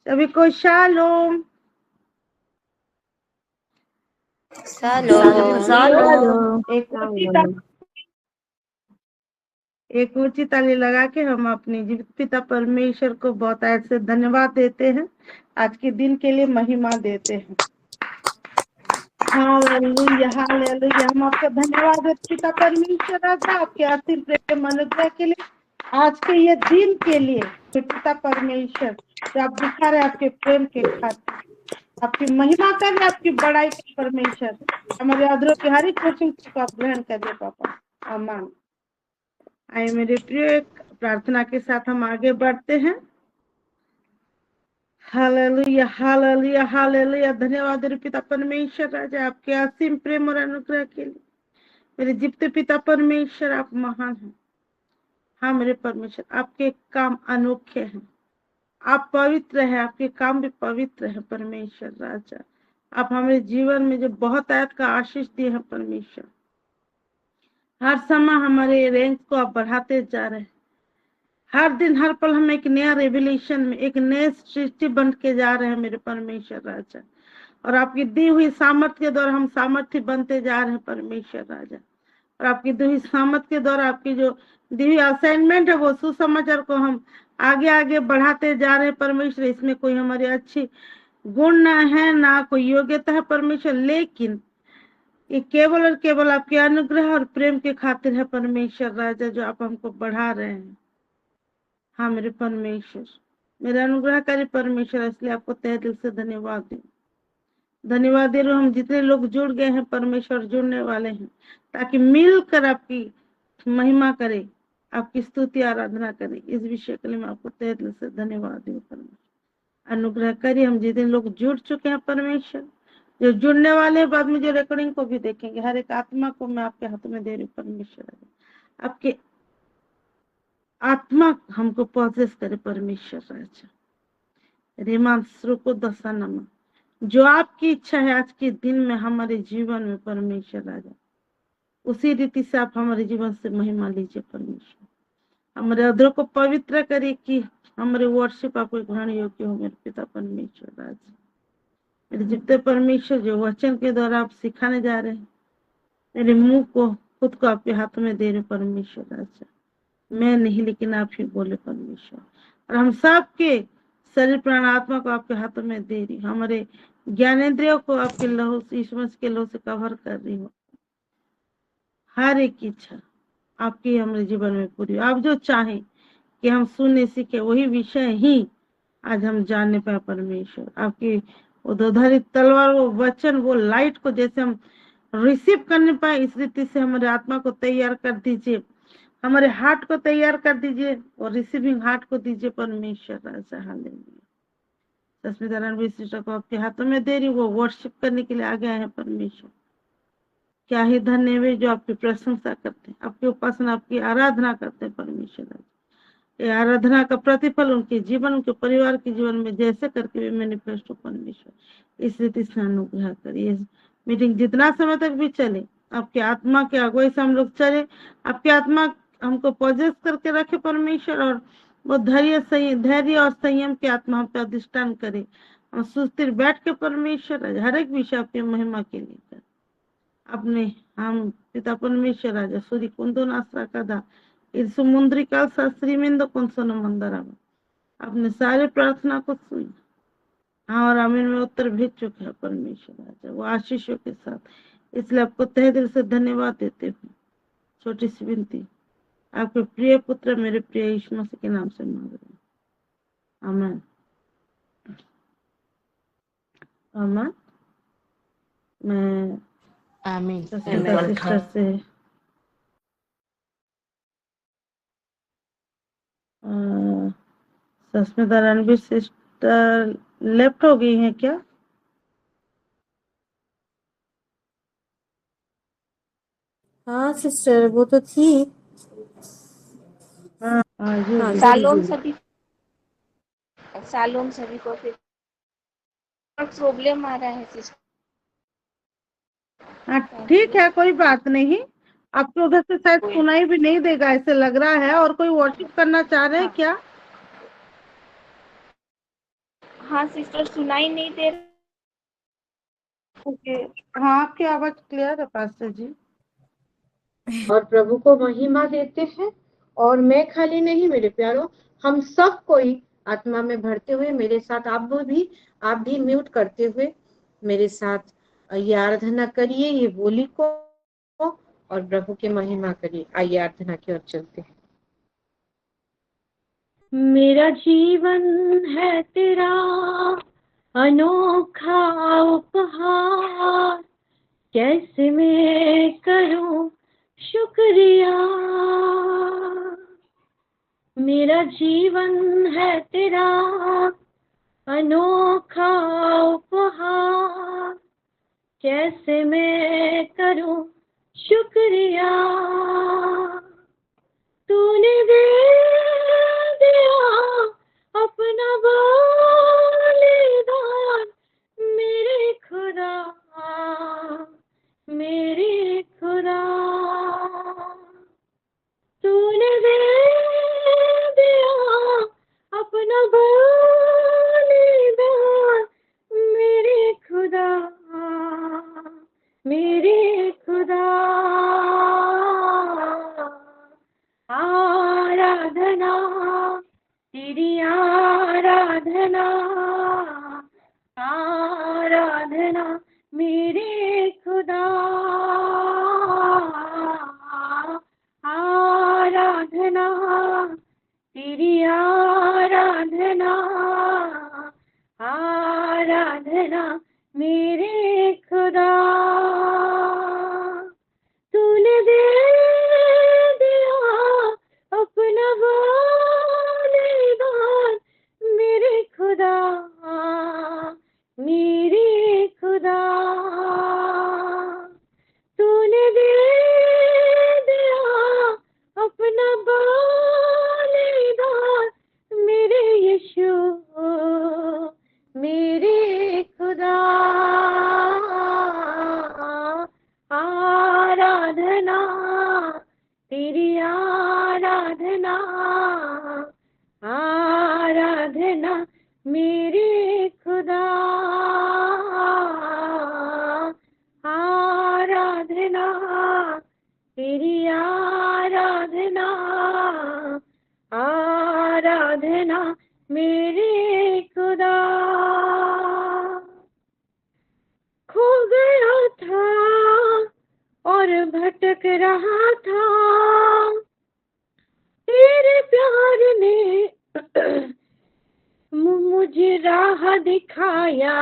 सभी को शालोम। एक ऊंची ताली लगा के हम अपने जीवित पिता परमेश्वर को बहुत आज से धन्यवाद देते हैं, आज के दिन के लिए महिमा देते हैं। Hallelujah hallelujah. हम आपका धन्यवाद देते पिता परमेश्वर राजा, आपके असीम प्रेम अनुग्रह के लिए, आज के ये दिन के लिए पिता परमेश्वर जो आप दिखा रहे आपके प्रेम के खातिर, आपकी महिमा कर रहे, आपकी बड़ाई कर परमेश्वर। हमारे अधरों की हर एक कोशिश को आप ग्रहण करिए पापा। आमीन। आए मेरे प्रिय, प्रार्थना के साथ हम आगे बढ़ते हैं। Hallelujah hallelujah hallelujah. धन्यवाद मेरे पिता परमेश्वर राजा, आपके असीम प्रेम और अनुग्रह के लिए। मेरे जीवते पिता परमेश्वर, आप महान हैं। हाँ मेरे परमेश्वर, आपके काम अनोखे हैं, आप पवित्र हैं, आपके काम भी पवित्र है परमेश्वर राजा। आप हमारे जीवन में जो बहुत आयत का आशीष दिए हैं परमेश्वर, हर समय हमारे रेंज को आप बढ़ाते जा रहे हैं। हर दिन हर पल हम एक नया रेवल्यूशन में, एक नए सृष्टि बन के जा रहे हैं मेरे परमेश्वर राजा। और आपकी दी हुई सामर्थ्य के द्वारा हम सामर्थ्य बनते जा रहे हैं परमेश्वर राजा। और आपकी दी हुई सामर्थ्य के द्वारा आपकी जो दी हुई असाइनमेंट है, वो सुसमाचार को हम आगे आगे बढ़ाते जा रहे हैं परमेश्वर। इसमें कोई हमारी अच्छी गुण ना है, ना कोई योग्यता है परमेश्वर, लेकिन ये केवल और केवल आपके अनुग्रह और प्रेम के खातिर है परमेश्वर राजा, जो आप हमको बढ़ा रहे हैं। हाँ मेरे परमेश्वर, मेरे अनुग्रहकारी परमेश्वर, इसलिए आपको तहे दिल से धन्यवाद दूं। धन्यवाद दे रहे हम जितने लोग जुड़ गए हैं परमेश्वर, जुड़ने वाले हैं, ताकि मिलकर आपकी महिमा करे, आपकी स्तुति आराधना करे। इस विषय के लिए मैं आपको तहे दिल से धन्यवाद दूं परमेश्वर। अनुग्रह करिए हम जितने लोग जुड़ चुके हैं परमेश्वर, जो जुड़ने वाले हैं, बाद में जो रिकॉर्डिंग को भी देखेंगे, हर एक आत्मा को मैं आपके हाथ में दे रही हूँ परमेश्वर। आपके आत्मा हमको प्रोसेस करे परमेश्वर राजा। रेमान को दसानमा, जो आपकी इच्छा है आज के दिन में हमारे जीवन में परमेश्वर राजा, उसी रीति से आप हमारे जीवन से महिमा लीजिए परमेश्वर। हमारे अधरों को पवित्र करिए कि हमारे वर्शिप आपको ग्रहण योग्य हो मेरे पिता परमेश्वर राजा। मेरे जीवते परमेश्वर, जो वचन के द्वारा आप सिखाने जा रहे हैं, मेरे मुंह को खुद को आपके हाथ में दे रहे परमेश्वर राजा। मैं नहीं, लेकिन आप ही बोले परमेश्वर। और हम सबके शरीर प्राण आत्मा को आपके हाथों में दे रही, हमारे ज्ञानेंद्रियों को आपके लहू से, यीशु मसीह के लहू से कवर कर रही हो। हर एक इच्छा आपकी हमारे जीवन में पूरी, आप जो चाहें कि हम सुनने सीखे, वही विषय ही आज हम जानने पाए परमेश्वर। आपकी वो दोधारी तलवार, वो वचन, वो लाइट को जैसे हम रिसीव करने पाए, इस रीति से हमारे आत्मा को तैयार कर दीजिए, हमारे हार्ट को तैयार कर दीजिए और रिसीविंग हार्ट को दीजिए परमेश्वर राजा। हालेलुया। सस्मितारायण विशिष्ट को आपके हाथों में दे रही, वो वर्शिप करने के लिए आ गया है परमेश्वर। क्या ही धन्य वे जो आपकी प्रशंसा करते हैं, आपकी उपासना, आपकी आराधना करते हैं परमेश्वर राजा। ये आराधना का प्रतिफल उनके जीवन, उनके परिवार के जीवन में जैसे करके भी मैनिफेस्ट हो परमेश्वर। इस रीति से अनुग्रह करिए। मीटिंग जितना समय तक भी चले, आपके आत्मा के अगुवाई से हम लोग चले, आपकी आत्मा हमको पॉजेस करके रखे परमेश्वर, और वो धैर्य और संयम की आत्मा हम पे अधिष्ठान करे। हम सुस्थिर बैठ के परमेश्वर हर एक विषय आपकी महिमा के लिए कर अपने हम पिता परमेश्वर राजा सूर्य कुंदो नास्रा कदा इस समुद्री काल शास्त्री मिंद कौन सोनो मंदरा, अपने सारे प्रार्थना को सुन। हाँ और आमीन में उत्तर भेज चुके हैं परमेश्वर राजा, वो आशीषों के साथ। इसलिए आपको तहे दिल से धन्यवाद देते हुए छोटी सी विनती आपके प्रिय पुत्र मेरे प्रिय यीशु मसीह के नाम से मांग रहे हैं, आमीन आमीन। मैं सिस्टर से सस्मिता रणवीर सिस्टर लेफ्ट हो गई हैं क्या? हाँ सिस्टर, वो तो थी। हाँ सालों सभी को फिर प्रॉब्लम आ रहा है सिस्टर। हाँ ठीक है, कोई बात नहीं। आपको उधर से शायद सुनाई भी नहीं देगा ऐसे लग रहा है। और कोई वर्शिप करना चाह रहे हैं क्या? हाँ सिस्टर, सुनाई नहीं दे रहा। ओके। हाँ, आपकी आवाज क्लियर है पास्टर जी। और प्रभु को महिमा देते हैं। और मैं खाली नहीं मेरे प्यारो, हम सब कोई आत्मा में भरते हुए मेरे साथ आप भी म्यूट करते हुए मेरे साथ ये आराधना करिए, ये बोली को, और प्रभु की महिमा करिए। आइए आराधना की ओर चलते हैं। मेरा जीवन है तेरा अनोखा उपहार, कैसे मैं करूं शुक्रिया। मेरा जीवन है तेरा अनोखा उपहार, कैसे मैं करूं शुक्रिया। तूने दे दिया अपना बलिदान, मेरे खुदा, मेरे खुदा। तूने दे दिया अपना बलिदान, मेरे खुदा, मेरे खुदा। आराधना तेरी आराधना, आराधना मेरे खुदा, आराधना तेरी आराधना, आराधना मेरे खुदा। तूने दे दिया अपना बलिदान, मेरे खुदा, मेरे खुदा। तूने दे दिया अपना बलिदान, मेरे यीशु, मेरे खुदा। आराधना तेरी आराधना, आराधना मेरे खुदा, आराधना तेरी आराधना, आराधना मेरे खुदा। खो गया था और भटक रहा था, तेरे प्यार ने मुझे राह दिखाया।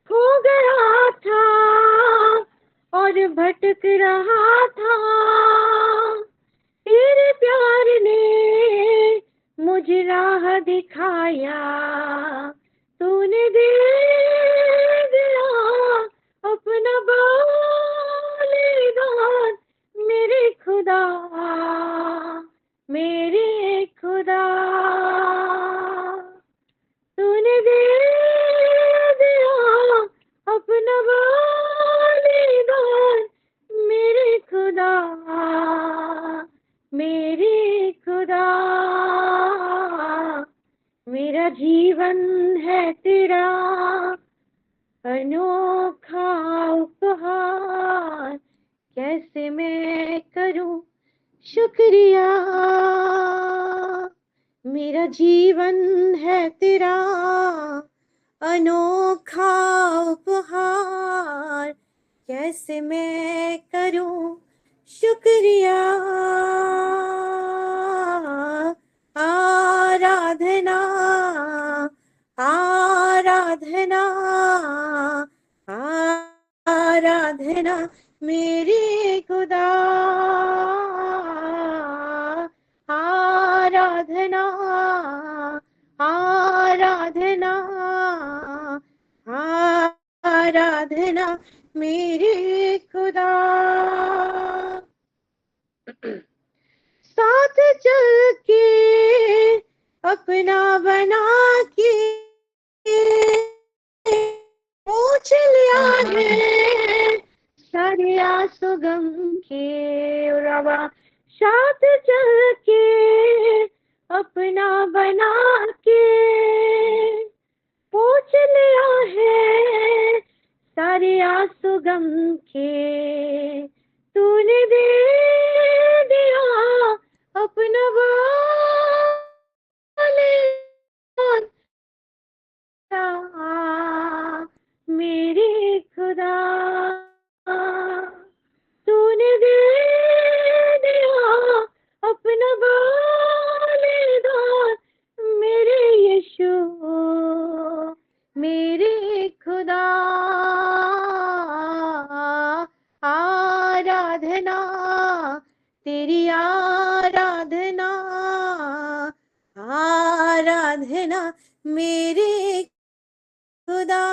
खो गया था और भटक रहा था, तेरे प्यार ने मुझे राह दिखाया। तूने दे दिया अपना बलिदान, मेरे खुदा, मेरे खुदा। तूने दे दिया अपना बलिदान, मेरे खुदा, मेरे खुदा। मेरा जीवन है तेरा अनोखा उपहार, कैसे मैं करूं शुक्रिया। मेरा जीवन है तेरा अनोखा उपहार, कैसे मैं करूं शुक्रिया। आराधना, आराधना, आराधना मेरे खुदा, आराधना, आराधना, आराधना मेरे खुदा। साथ चल के अपना बना के पूछ लिया है सारे आंसू गम के रवा। साथ चल के अपना बना के पूछ लिया है सारे आंसू गम के, तूने दे दिया अपना बलिदान, मेरे खुदा तूने दे दिया अपना बलिदान, मेरे यीशु मेरे खुदा। आराधना तेरी आराधना, आराधना मेरे खुदा,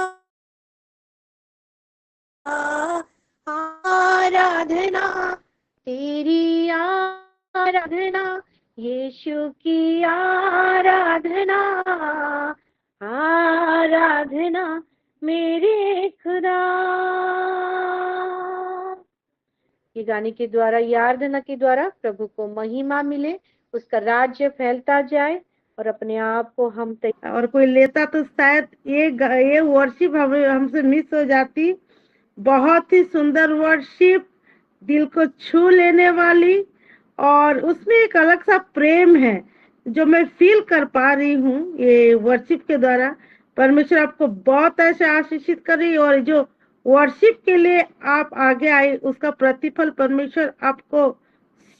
आराधना तेरी आराधना, यीशु की आराधना, आराधना मेरे खुदा। ये गाने के द्वारा, ये आराधना के द्वारा प्रभु को महिमा मिले, उसका राज्य फैलता जाए और अपने आप को हम और कोई लेता तो शायद ये वर्शिप हमसे मिस हो जाती। बहुत ही सुंदर वर्शिप, दिल को छू लेने वाली, और उसमें एक अलग सा प्रेम है जो मैं फील कर पा रही हूँ ये वर्शिप के द्वारा। परमेश्वर आपको बहुत ऐसे आशीषित करे, और जो वर्शिप के लिए आप आगे आए उसका प्रतिफल परमेश्वर आपको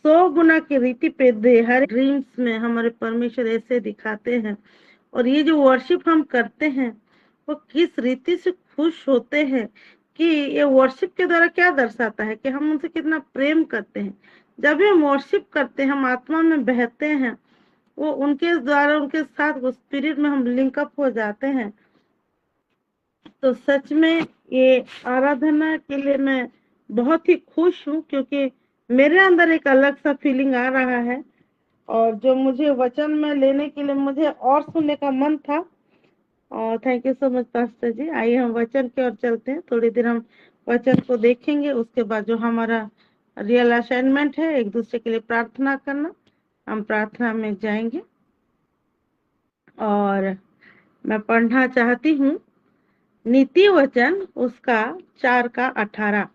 100 गुना की रीति पे दे। हर ड्रीम्स में हमारे परमेश्वर ऐसे दिखाते हैं, और ये जो वर्शिप हम करते हैं वो किस रीति से खुश होते हैं कि ये वर्शिप के द्वारा क्या दर्शाता है कि हम उनसे कितना प्रेम करते हैं। जब भी हम वर्शिप करते हैं, हम आत्मा में बहते हैं, वो उनके द्वारा, उनके साथ वो स्पिरिट में हम लिंकअप हो जाते हैं। तो सच में ये आराधना के लिए मैं बहुत ही खुश हूँ, क्योंकि मेरे अंदर एक अलग सा फीलिंग आ रहा है, और जो मुझे वचन में लेने के लिए मुझे और सुनने का मन था। और thank you so much pastor ji. आइए हम वचन की ओर चलते हैं। थोड़ी देर हम वचन को देखेंगे, उसके बाद जो हमारा रियल असाइनमेंट है, एक दूसरे के लिए प्रार्थना करना, हम प्रार्थना में जाएंगे। और मैं पढ़ना चाहती हूँ नीति वचन उसका 4:18,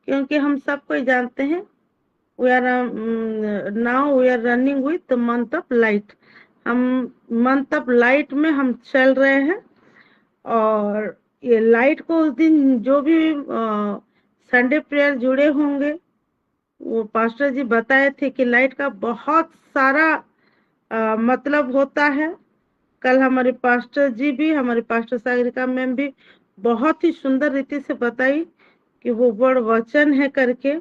क्योंकि हम सब कोई जानते हैं we are now we are running with month of light. हम मंथ ऑफ लाइट में हम चल रहे हैं, और ये लाइट को उस दिन जो भी संडे प्रेयर जुड़े होंगे, वो पास्टर जी बताए थे कि लाइट का बहुत सारा मतलब होता है। कल हमारे पास्टर जी भी, हमारे पास्टर सागरिका मैम भी बहुत ही सुंदर रीति से बताई कि वो बड़ वचन है करके,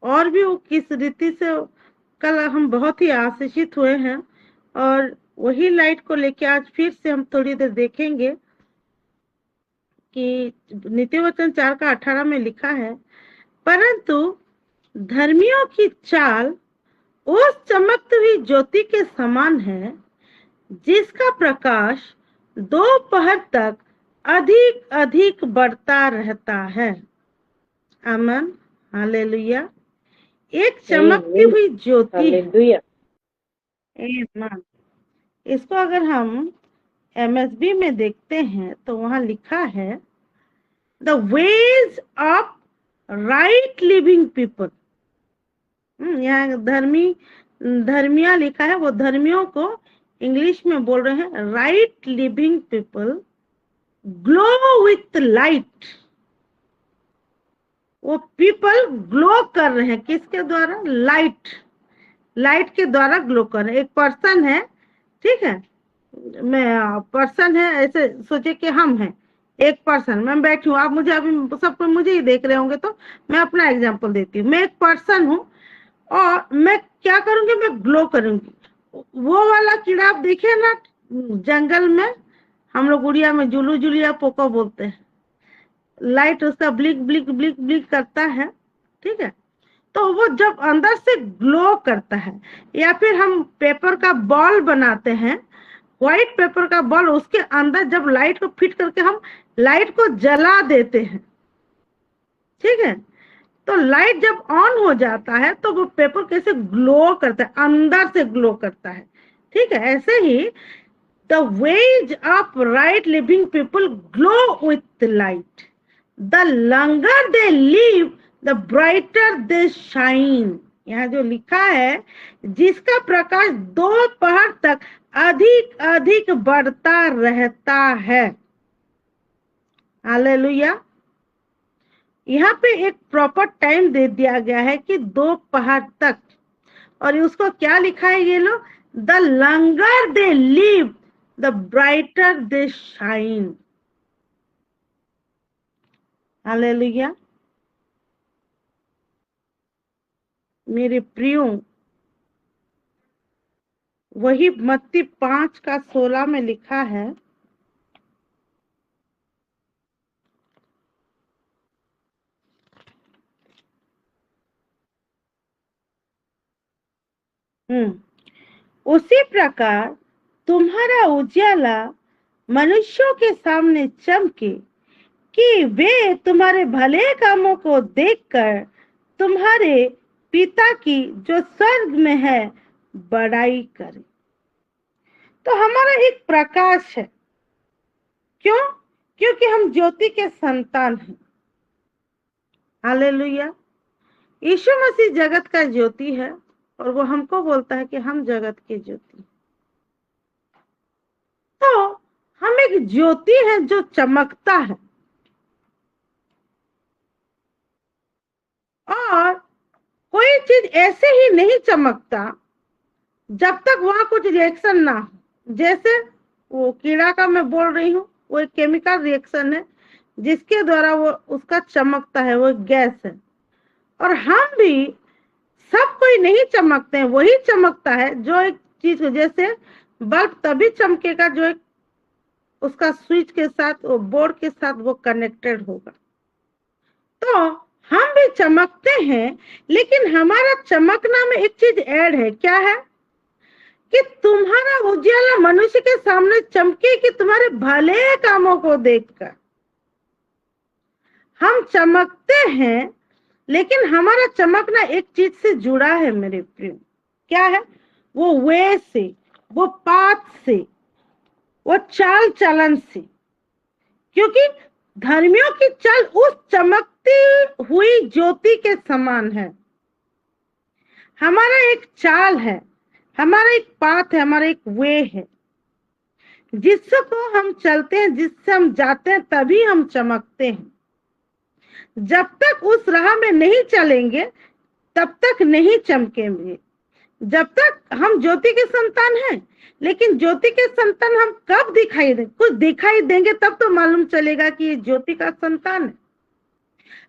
और भी वो किस रीति से कल हम बहुत ही आशीषित हुए हैं। और वही लाइट को लेके आज फिर से हम थोड़ी देर देखेंगे कि नीति वचन 4:18 में लिखा है, परंतु धर्मियों की चाल उस चमकती हुई ज्योति के समान है जिसका प्रकाश दोपहर तक अधिक अधिक बढ़ता रहता है। आमीन, हालेलुया। एक चमकती हुई ज्योति। हालेलुया। आमीन। इसको अगर हम MSB में देखते हैं तो वहां लिखा है the ways of right living people. यहाँ धर्मिया लिखा है, वो धर्मियों को इंग्लिश में बोल रहे हैं right living people glow with light. वो पीपल ग्लो कर रहे हैं किसके द्वारा? लाइट के द्वारा ग्लो कर रहे हैं। एक पर्सन है, ठीक है, मैं पर्सन है, ऐसे सोचे कि हम हैं एक पर्सन, मैं बैठी हूँ, आप मुझे अभी सब कोई मुझे ही देख रहे होंगे, तो मैं अपना एग्जांपल देती हूँ। मैं एक पर्सन हूँ और मैं क्या करूंगी, मैं ग्लो करूंगी। वो वाला कीड़ा आप देखिए ना जंगल में, हम लोग उड़िया में जुलू जुलिया पोको बोलते हैं, लाइट उसका ब्लिक ब्लिक ब्लिक ब्लिक करता है, ठीक है। तो वो जब अंदर से ग्लो करता है, या फिर हम पेपर का बॉल बनाते हैं, व्हाइट पेपर का बॉल, उसके अंदर जब लाइट को फिट करके हम लाइट को जला देते हैं, ठीक है, तो लाइट जब ऑन हो जाता है तो वो पेपर कैसे ग्लो करता है, अंदर से ग्लो करता है, ठीक है, ऐसे ही the wage of right living people glow with light. The longer they live, the brighter they shine. यहाँ जो लिखा है, जिसका प्रकाश दोपहर तक अधिक अधिक बढ़ता रहता है। हालेलुया। यहाँ पे एक प्रॉपर टाइम दे दिया गया है कि दोपहर तक, और उसको क्या लिखा है ये लोग, the longer they live the brighter they shine. Hallelujah. मेरे प्रियो, वही मत्ती 5:16 में लिखा है, उसी प्रकार तुम्हारा उजाला मनुष्यों के सामने चमके कि वे तुम्हारे भले कामों को देखकर तुम्हारे पिता की जो स्वर्ग में है बड़ाई करे। तो हमारा एक प्रकाश है, क्यों? क्योंकि हम ज्योति के संतान हैं। हालेलुया। यीशु मसीह जगत का ज्योति है और वो हमको बोलता है कि हम जगत की ज्योति। तो हम एक ज्योति है जो चमकता है, और कोई चीज ऐसे ही नहीं चमकता जब तक वहां कुछ रिएक्शन ना हो। जैसे वो कीड़ा का मैं बोल रही हूँ, वो एक केमिकल रिएक्शन है जिसके द्वारा वो उसका चमकता है, वो एक गैस है। और हम भी, सब कोई नहीं चमकते हैं, वही चमकता है जो एक चीज को, जैसे बल्ब तभी चमकेगा जो एक उसका स्विच के साथ, वो बोर्ड के साथ वो कनेक्टेड होगा। तो हम भी चमकते हैं, लेकिन हमारा चमकना में एक चीज ऐड है। क्या है? कि तुम्हारा उजाला मनुष्य के सामने चमके कि तुम्हारे भले कामों को देखकर। हम चमकते हैं, लेकिन हमारा चमकना एक चीज से जुड़ा है मेरे प्रिय। क्या है? वो वे से, वो पाथ से, वो चाल चलन से। क्योंकि धर्मियों की चल उस चमकती हुई ज्योति के समान है। हमारा एक चाल है, हमारा एक पाथ है, हमारा एक वे है जिससे को हम चलते हैं, जिससे हम जाते हैं, तभी हम चमकते हैं। जब तक उस राह में नहीं चलेंगे तब तक नहीं चमकेंगे। जब तक हम ज्योति के संतान हैं, लेकिन ज्योति के संतान हम कब दिखाई देंगे? कुछ दिखाई देंगे तब तो मालूम चलेगा कि ये ज्योति का संतान है।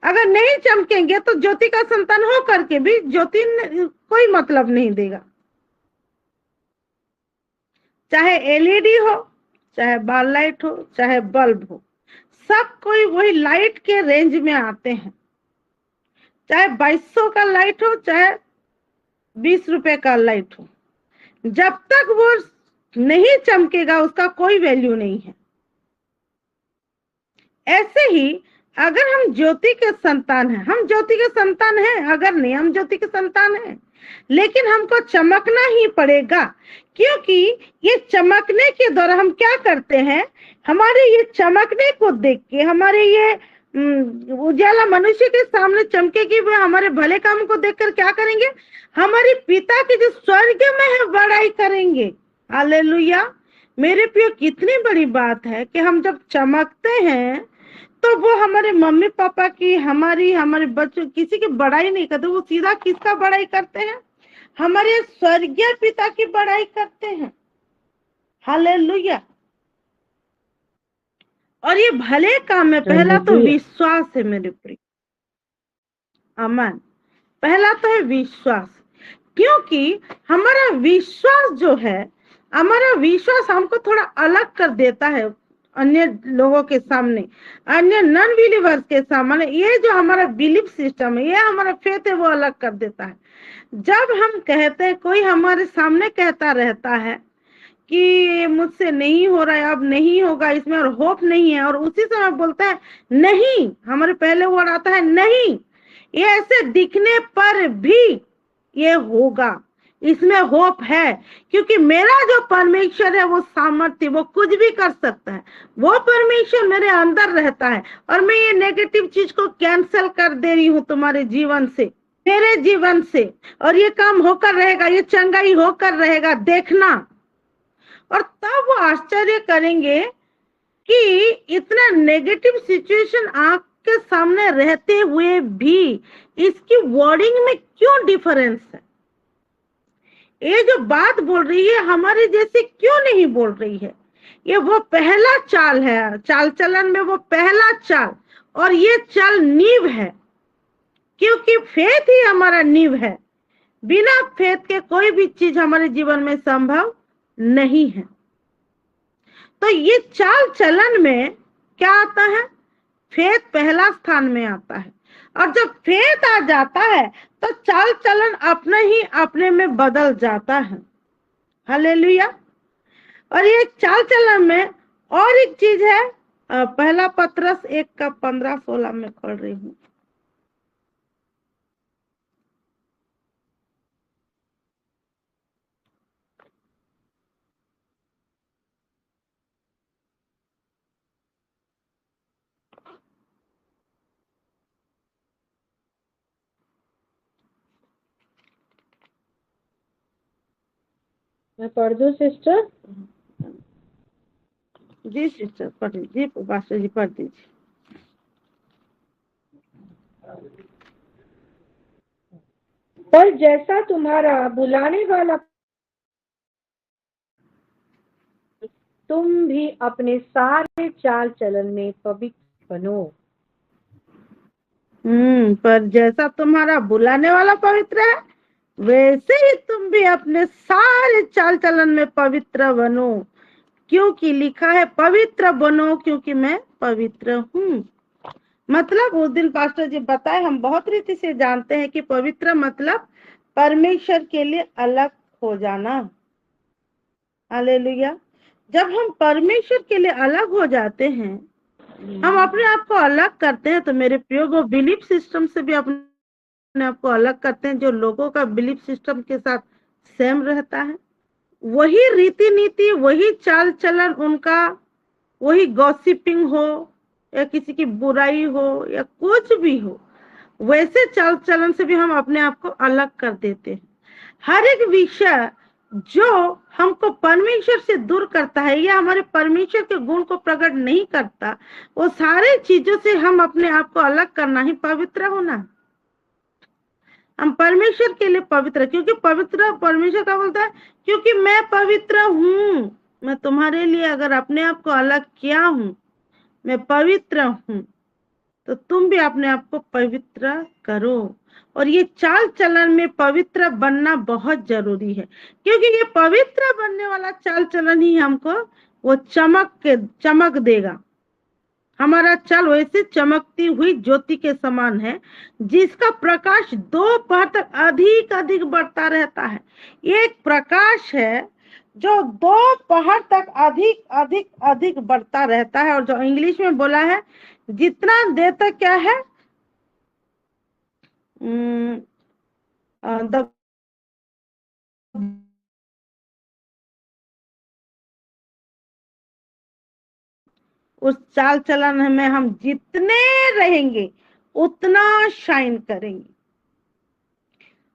अगर नहीं चमकेंगे तो ज्योति का संतान हो करके भी ज्योति कोई मतलब नहीं देगा। चाहे एलईडी हो, चाहे बॉल लाइट हो, चाहे बल्ब हो, सब कोई वही लाइट के रेंज में आते हैं। चाहे 2200 का लाइट हो, चाहे 20 रुपए का लाइट हो, जब तक वो नहीं चमकेगा उसका कोई वैल्यू नहीं है। ऐसे ही अगर हम ज्योति के संतान हैं, हम ज्योति के संतान हैं, अगर नहीं हम ज्योति के संतान हैं, लेकिन हमको चमकना ही पड़ेगा। क्योंकि ये चमकने के द्वारा हम क्या करते हैं, हमारे ये चमकने को देख के, हमारे ये उजाला मनुष्य के सामने चमके कि वे हमारे भले काम को देखकर क्या करेंगे, हमारे पिता की जो स्वर्ग में है बड़ाई करेंगे। हालेलुया। मेरे प्रिय, कितनी बड़ी बात है कि हम जब चमकते हैं तो वो हमारे मम्मी पापा की, हमारे बच्चों, किसी की बड़ाई नहीं करते। वो सीधा किसका बड़ाई करते हैं? हमारे स्वर्गीय पिता की बड़ाई करते हैं। हालेलुया। और ये भले काम है। पहला तो विश्वास है मेरे प्रिय। अमन। पहला तो है विश्वास, क्योंकि हमारा विश्वास जो है, हमारा विश्वास हमको थोड़ा अलग कर देता है अन्य लोगों के सामने, अन्य नॉन बिलीवर्स के सामने। ये जो हमारा बिलीफ सिस्टम है, ये हमारा फेथ है, वो अलग कर देता है। जब हम कहते हैं, कोई हमारे सामने कहता रहता है कि मुझसे नहीं हो रहा है, अब नहीं होगा, इसमें और होप नहीं है, और उसी समय बोलता है नहीं, हमारे पहले वर्ड आता है नहीं, ये ऐसे दिखने पर भी ये होगा, इसमें होप है, क्योंकि मेरा जो परमेश्वर है वो सामर्थ्य, वो कुछ भी कर सकता है। वो परमेश्वर मेरे अंदर रहता है और मैं ये नेगेटिव चीज को कैंसिल कर दे रही हूँ तुम्हारे जीवन से, मेरे जीवन से, और ये काम होकर रहेगा, ये चंगाई होकर रहेगा, देखना। और तब वो आश्चर्य करेंगे कि इतना नेगेटिव सिचुएशन आंख के सामने रहते हुए भी इसकी वर्डिंग में क्यों डिफरेंस है। ये जो बात बोल रही है हमारे जैसे क्यों नहीं बोल रही है। ये वो पहला चाल है, चाल चलन में वो पहला चाल, और ये चाल नींव है, क्योंकि फेथ ही हमारा नींव है। बिना फेथ के कोई भी चीज हमारे जीवन में संभव नहीं है। तो ये चाल चलन में क्या आता है, फेथ पहला स्थान में आता है, और जब फेथ आ जाता है तो चाल चलन अपने ही अपने में बदल जाता है। हालेलुया। और ये चाल चलन में और एक चीज है, पहला पत्रस 1:15-16 में पढ़ रही हूँ। मैं पढ़ दूं सिस्टर? जी सिस्टर पढ़ लीजिए, पास्टर जी पढ़ दीजिए। पर जैसा तुम्हारा बुलाने वाला, तुम भी अपने सारे चाल चलन में पवित्र बनो। पर जैसा तुम्हारा बुलाने वाला पवित्र है, वैसे ही तुम भी अपने सारे चाल चलन में पवित्र बनो, क्योंकि लिखा है पवित्र बनो क्योंकि मैं पवित्र हूँ। मतलब उस दिन पास्टर जी बताए, हम बहुत रीति से जानते हैं कि पवित्र मतलब परमेश्वर के लिए अलग हो जाना। हालेलुया। जब हम परमेश्वर के लिए अलग हो जाते हैं, हम अपने आप को अलग करते हैं, तो मेरे प्रियो वो बिलीफ सिस्टम से भी अपने आप को अलग करते हैं, जो लोगों का बिलीफ सिस्टम के साथ सेम रहता है, वही रीति नीति, वही चाल चलन उनका, वही गॉसिपिंग हो या किसी की बुराई हो या कुछ भी हो, वैसे चाल चलन से भी हम अपने आप को अलग कर देते हैं। हर एक विषय जो हमको परमेश्वर से दूर करता है या हमारे परमेश्वर के गुण को प्रकट नहीं करता, वो सारे चीजों से हम अपने आप को अलग करना ही पवित्र होना। हम परमेश्वर के लिए पवित्र, क्योंकि पवित्र परमेश्वर का बोलता है, क्योंकि मैं पवित्र हूँ। मैं तुम्हारे लिए अगर अपने आप को अलग किया हूँ, मैं पवित्र हूँ, तो तुम भी अपने आप को पवित्र करो। और ये चाल चलन में पवित्र बनना बहुत जरूरी है, क्योंकि ये पवित्र बनने वाला चाल चलन ही हमको वो चमक देगा। हमारा चाल वैसे चमकती हुई ज्योति के समान है, जिसका प्रकाश दोपहर तक अधिक अधिक बढ़ता रहता है। ये एक प्रकाश है जो दोपहर तक अधिक अधिक अधिक बढ़ता रहता है, और जो इंग्लिश में बोला है, जितना देर तक क्या है, उस चाल चलन में हम जितने रहेंगे उतना शाइन करेंगे।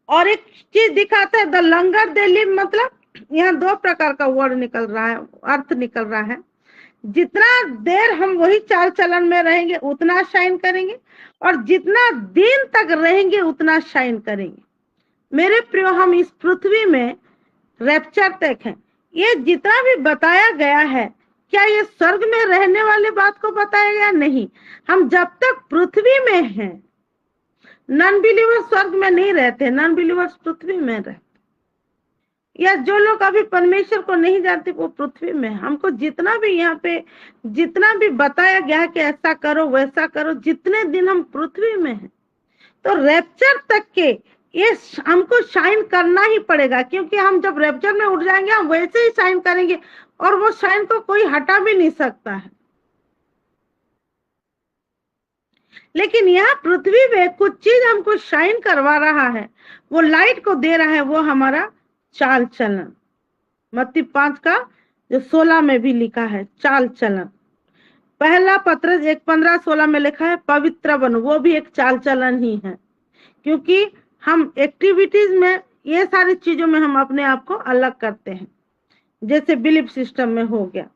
और एक चीज दिखाता है, द लंगर दे लिव, मतलब यहाँ दो प्रकार का वर्ड निकल रहा है, अर्थ निकल रहा है। जितना देर हम वही चाल चलन में रहेंगे उतना शाइन करेंगे, और जितना दिन तक रहेंगे उतना शाइन करेंगे। मेरे प्रियो, हम इस पृथ्वी में रैप्चर तक हैं। ये जितना भी बताया गया है, क्या ये स्वर्ग में रहने वाले बात को बताया गया? नहीं। हम जब तक पृथ्वी में हैं, नॉन बिलीवर्स स्वर्ग में नहीं रहते, नॉन बिलीवर्स पृथ्वी में रहते, या जो लोग अभी परमेश्वर को नहीं जानते वो पृथ्वी में। हमको जितना भी यहाँ पे जितना भी बताया गया है कि ऐसा करो वैसा करो, जितने दिन हम पृथ्वी में हैं, तो रैप्चर तक के ये हमको शाइन करना ही पड़ेगा, क्योंकि हम जब रैप्चर में उठ जाएंगे हम वैसे ही शाइन करेंगे, और वो शाइन को कोई हटा भी नहीं सकता है। लेकिन यहाँ पृथ्वी में कुछ चीज हमको शाइन करवा रहा है, वो लाइट को दे रहा है, वो हमारा चाल चलन। मत्ती 5 का जो 16 में भी लिखा है चाल चलन। पहला पत्र 1:15-16 में लिखा है पवित्र बनो, वो भी एक चाल चलन ही है, क्योंकि हम एक्टिविटीज में ये सारी चीजों में हम अपने आप को अलग करते हैं, जैसे बिलीफ सिस्टम में हो गया।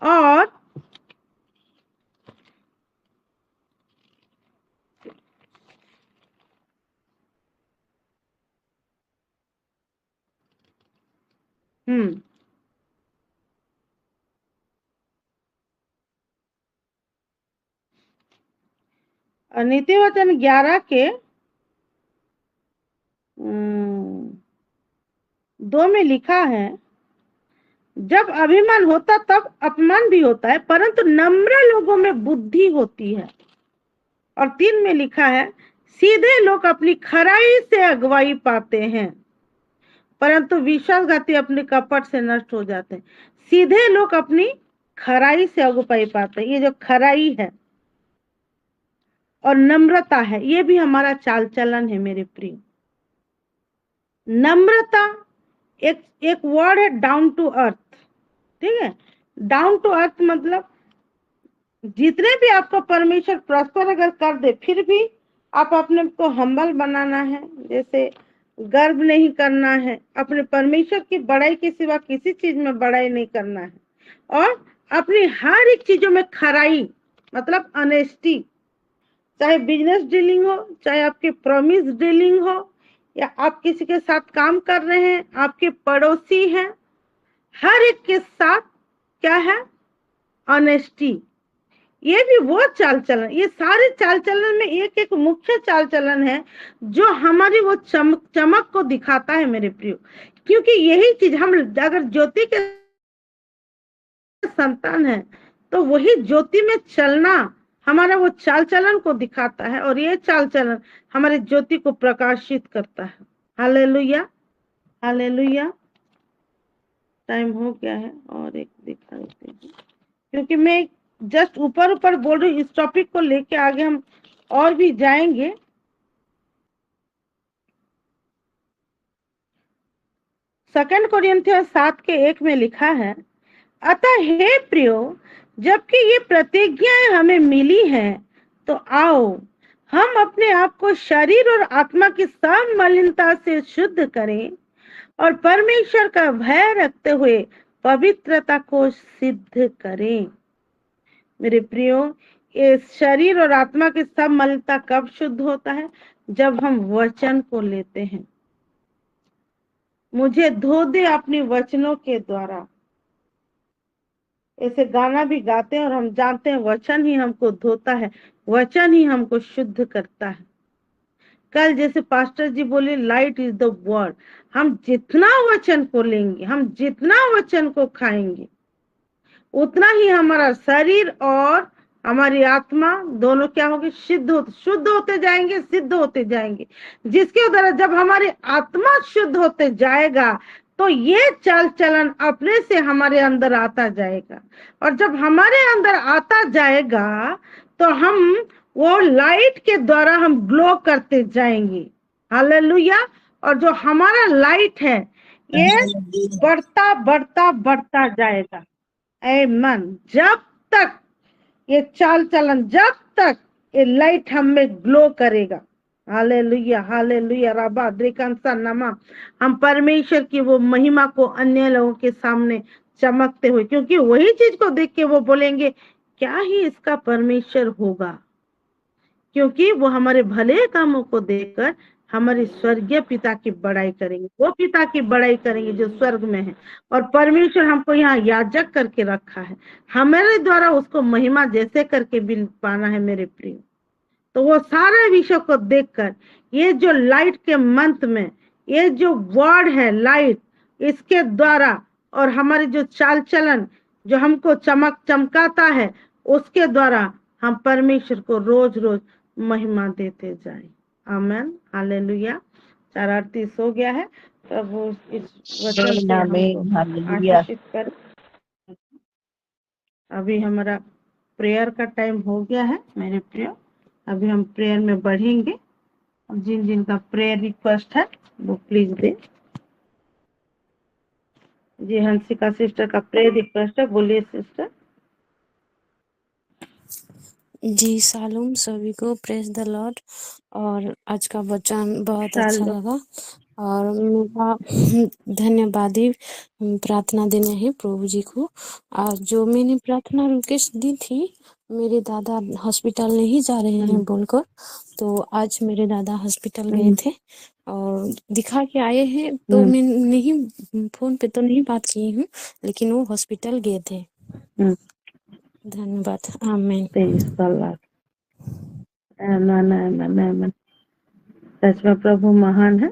और नीति वचन 11 के 2 में लिखा है जब अभिमान होता तब अपमान भी होता है, परंतु नम्र लोगों में बुद्धि होती है। और 3 में लिखा है सीधे लोग अपनी खराई से अगुवाई पाते हैं, परंतु विश्वासघाती अपने कपट से नष्ट हो जाते हैं। सीधे लोग अपनी खराई से अगुवाई पाते हैं, ये जो खराई है और नम्रता है, ये भी हमारा चाल चलन है मेरे प्रिय। नम्रता एक वर्ड है डाउन टू अर्थ, ठीक है। डाउन टू अर्थ मतलब जितने भी आपको परमेश्वर प्रॉस्पर अगर कर दे, फिर भी आप अपने को हम्बल बनाना है, जैसे गर्व नहीं करना है, अपने परमेश्वर की बड़ाई के सिवा किसी चीज में बड़ाई नहीं करना है, और अपनी हर एक चीजों में खराई मतलब ऑनेस्टी, चाहे बिजनेस डीलिंग हो, चाहे आपके प्रॉमिस डीलिंग हो, या आप किसी के साथ काम कर रहे हैं, आपके पड़ोसी हैं, हर एक के साथ क्या है ऑनेस्टी। ये भी वो चाल चलन, ये सारे चाल चलन में एक एक मुख्य चाल चलन है जो हमारी वो चमक को दिखाता है मेरे प्रियो। क्योंकि यही चीज हम अगर ज्योति के संतान है तो वही ज्योति में चलना हमारा वो चाल चलन को दिखाता है, और ये चाल चलन हमारे ज्योति को प्रकाशित करता है। Hallelujah hallelujah. टाइम हो गया है और एक दिखा देते हैं, क्योंकि मैं जस्ट ऊपर ऊपर बोल रही हूँ, इस टॉपिक को लेके आगे हम और भी जाएंगे। सेकंड कोरिन्थियों 7:1 में लिखा है अतः हे प्रियो, जबकि ये प्रतिज्ञाएं हमें मिली हैं, तो आओ हम अपने आप को शरीर और आत्मा की सब मलिनता से शुद्ध करें और परमेश्वर का भय रखते हुए पवित्रता को सिद्ध करें। मेरे प्रियो, ये शरीर और आत्मा की सब मलिनता कब शुद्ध होता है? जब हम वचन को लेते हैं। मुझे धो दे अपने वचनों के द्वारा, ऐसे गाना भी गाते हैं और हम जानते हैं वचन ही हमको धोता है, वचन ही हमको शुद्ध करता है। कल जैसे पास्टर जी बोले लाइट इज द वर्ड, हम जितना वचन को लेंगे, हम जितना वचन को खाएंगे, उतना ही हमारा शरीर और हमारी आत्मा दोनों क्या होगी? शुद्ध होते जाएंगे, सिद्ध होते जाएंगे। जिसके द्वारा जब हमारी आत्मा शुद्ध होते जाएगा तो ये चाल चलन अपने से हमारे अंदर आता जाएगा, और जब हमारे अंदर आता जाएगा तो हम वो लाइट के द्वारा हम ग्लो करते जाएंगे। हालेलुया। और जो हमारा लाइट है ये बढ़ता बढ़ता बढ़ता जाएगा। आमीन। जब तक ये चाल चलन, जब तक ये लाइट हम में ग्लो करेगा। Hallelujah hallelujah. रबा द्रिकांसा नमा, हम परमेश्वर की वो महिमा को अन्य लोगों के सामने चमकते हुए, क्योंकि वही चीज को देख के वो बोलेंगे क्या ही इसका परमेश्वर होगा, क्योंकि वो हमारे भले कामों को देखकर हमारे स्वर्गीय पिता की बड़ाई करेंगे। वो पिता की बड़ाई करेंगे जो स्वर्ग में है, और परमेश्वर हमको यहाँ याजक करके रखा है, हमारे द्वारा उसको महिमा जैसे करके भी पाना है मेरे प्रिय। तो वो सारे विषय को देखकर ये जो लाइट के मंथ में ये जो वर्ड है लाइट, इसके द्वारा और हमारे जो चाल चलन जो हमको चमकाता है, उसके द्वारा हम परमेश्वर को रोज रोज महिमा देते जाए। आमीन हालेलुया। 4:38 हो गया है। प्रभु इस वचन से हमको आशीषित करे। अभी हमारा प्रेयर का टाइम हो गया है मेरे प्रिय। अभी हम प्रेयर में बढ़ेंगे। जिन जिन का प्रेयर रिक्वेस्ट है वो प्लीज दे। जी हंसिका सिस्टर का प्रेयर रिक्वेस्ट है, बोलिए सिस्टर। जी शालोम सभी को, प्रेज द लॉर्ड। और आज का वचन बहुत अच्छा शालोम। लगा और मेरा धन्यवादी प्रार्थना देने हैं प्रभु जी को। और जो मैंने प्रार्थना रिक्वेस्ट दी थी, मेरे दादा हॉस्पिटल नहीं जा रहे हैं बोलकर, तो आज मेरे दादा हॉस्पिटल गए थे और दिखा के आए हैं। तो मैं नहीं फोन पे तो नहीं बात की हूँ, लेकिन वो हॉस्पिटल गए थे। धन्यवाद। आमीन। आमीन आमीन आमीन। सच में प्रभु महान है।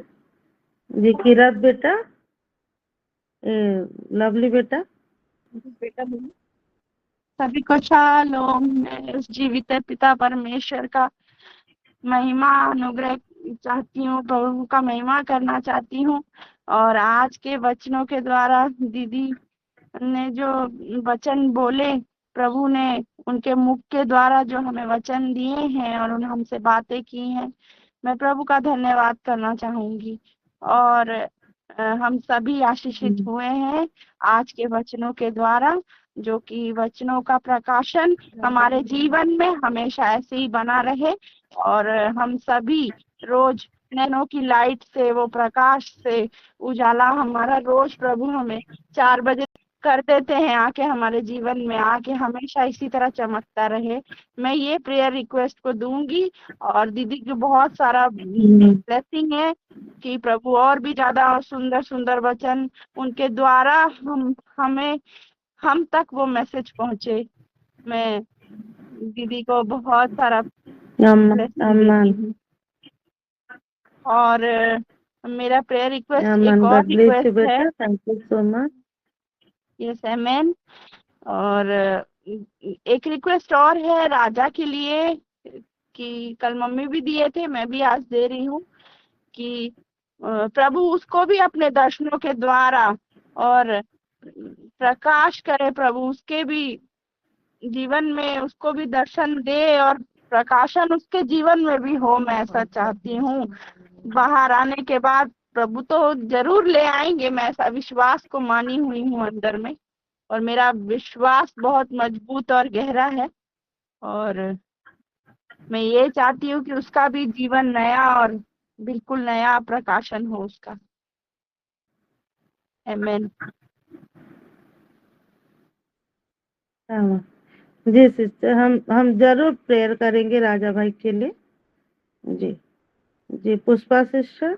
जी किरत बेटा, लवली बेटा। बेटा बोलो। सभी को शालोम। मैं उस जीवित पिता परमेश्वर का महिमा अनुग्रह चाहती हूँ, प्रभु का महिमा करना चाहती हूँ। और आज के वचनों के द्वारा दीदी ने जो वचन बोले, प्रभु ने उनके मुख के द्वारा जो हमें वचन दिए हैं और उन्होंने हमसे बातें की हैं, मैं प्रभु का धन्यवाद करना चाहूंगी। और हम सभी आशीषित हुए हैं आज के वचनों के द्वारा, जो कि वचनों का प्रकाशन हमारे जीवन में हमेशा ऐसे ही बना रहे और हम सभी रोज नैनों की लाइट से, वो प्रकाश से उजाला हमारा रोज प्रभु हमें 4 बजे कर देते हैं, आके हमारे जीवन में आके हमेशा इसी तरह चमकता रहे। मैं ये प्रेयर रिक्वेस्ट को दूंगी और दीदी को बहुत सारा ब्लेसिंग है कि प्रभु और भी ज्यादा सुंदर सुंदर वचन उनके द्वारा हम तक वो मैसेज पहुंचे। मैं दीदी को बहुत सारा ब्लेसिंग देती हूँ। और मेरा प्रेयर रिक्वेस्ट एक और रिक्वेस्ट है। Thank you so much. Yes amen. और एक रिक्वेस्ट और है राजा के लिए, कि कल मम्मी भी दिए थे, मैं भी आज दे रही हूँ, कि प्रभु उसको भी अपने दर्शनों के द्वारा और प्रकाश करे, प्रभु उसके भी जीवन में उसको भी दर्शन दे और प्रकाशन उसके जीवन में भी हो। मैं ऐसा चाहती हूँ। बाहर आने के बाद प्रभु तो जरूर ले आएंगे, मैं ऐसा विश्वास को मानी हुई हूँ अंदर में, और मेरा विश्वास बहुत मजबूत और गहरा है। और मैं ये चाहती हूँ कि उसका भी जीवन नया और बिल्कुल नया प्रकाशन हो उसका। आमेन। जी सिस्टर, हम जरूर प्रेयर करेंगे राजा भाई के लिए। जी जी पुष्पा सिस्टर।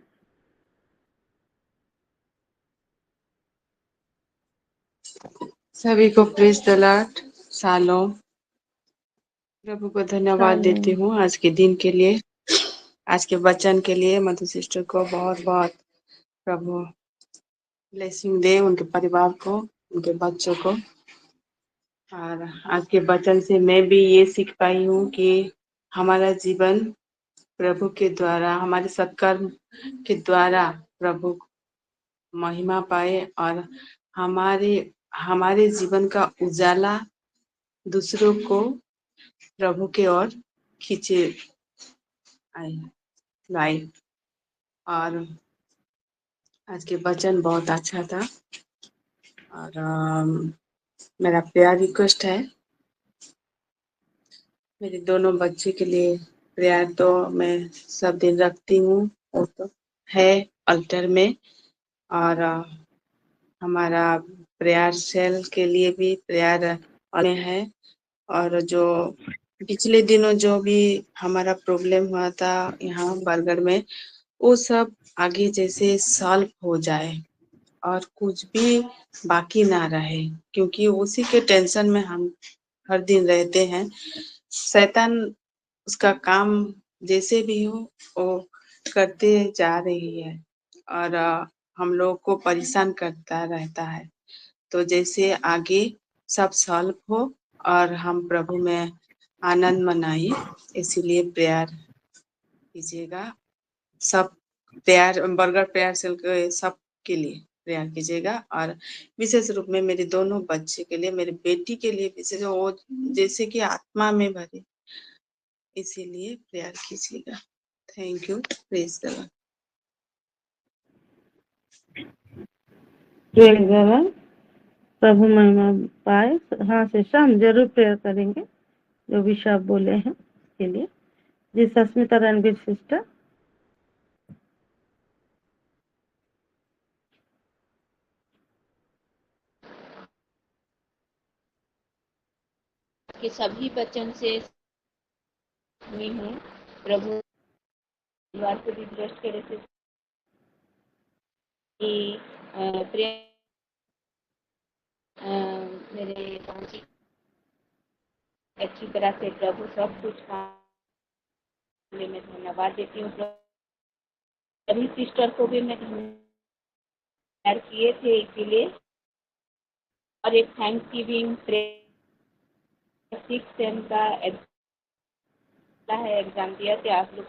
सभी को प्रेज द लॉर्ड। शालोम। प्रभु को धन्यवाद देती हूँ आज के दिन के लिए, आज के वचन के लिए। मधु सिस्टर को बहुत बहुत प्रभु ब्लेसिंग दे, उनके परिवार को, उनके बच्चों को। और आज के वचन से मैं भी ये सीख पाई हूँ कि हमारा जीवन प्रभु के द्वारा, हमारे सत्कर्म के द्वारा प्रभु महिमा पाए और हमारे जीवन का उजाला दूसरों को प्रभु के ओर खींचे लाई। और आज के वचन बहुत अच्छा था। और मेरा प्यार रिक्वेस्ट है, मेरे दोनों बच्चे के लिए प्यार तो मैं सब दिन रखती हूँ, वो तो है अल्टर में। और हमारा प्रेयर सेल के लिए भी प्रेयर है। और जो पिछले दिनों जो भी हमारा प्रॉब्लम हुआ था यहाँ बरगढ़ में, वो सब आगे जैसे सॉल्व हो जाए और कुछ भी बाकी ना रहे, क्योंकि उसी के टेंशन में हम हर दिन रहते हैं। शैतान उसका काम जैसे भी हो वो करते जा रही है और हम लोग को परेशान करता रहता है। तो जैसे आगे सब सॉल्व हो और हम प्रभु में आनंद मनाए, इसीलिए प्रेयर कीजिएगा। सब प्रेयर, बरगढ़ प्रेयर सेल के सब के लिए प्रेयर कीजिएगा। और विशेष रूप में मेरे दोनों बच्चे के लिए, मेरी बेटी के लिए विशेष, वो जैसे कि आत्मा में भरे, इसीलिए प्रेयर कीजिएगा। Thank you. Praise the lord. Praise the lord. प्रभु महिमा पाए। हाँ सिस्टर, हम जरूर प्रेयर करेंगे जो विषय आप बोले हैं के लिए। जी सस्मिता रणवीर सिस्टर। के सभी वचन से मैं हूँ। प्रभु परिवार को भी ब्लेस करे से कि मेरे भांजी अच्छी तरह से प्रभु सब कुछ काम में धन्यवाद देती हूँ। सभी सिस्टर को भी मैं धन्यवाद किए थे इसीलिए, और एक थैंक्स गिविंग प्रेयर 6 सेम का है एग्जाम दिया थे आप लोग,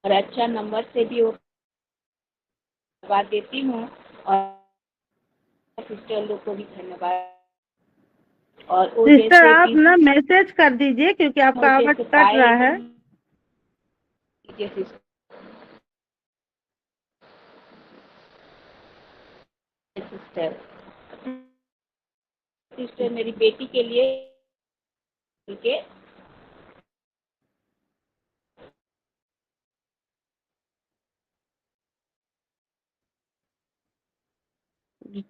और अच्छा नंबर से भी वो धन्यवाद देती हूँ, और सिस्टर लोग को भी धन्यवाद। और वो सिस्टर जैसे आप भी ना मैसेज कर दीजिए क्योंकि आपका आवाज जैसे कट रहा है। सिस्टर सिस्टर मेरी बेटी के लिए के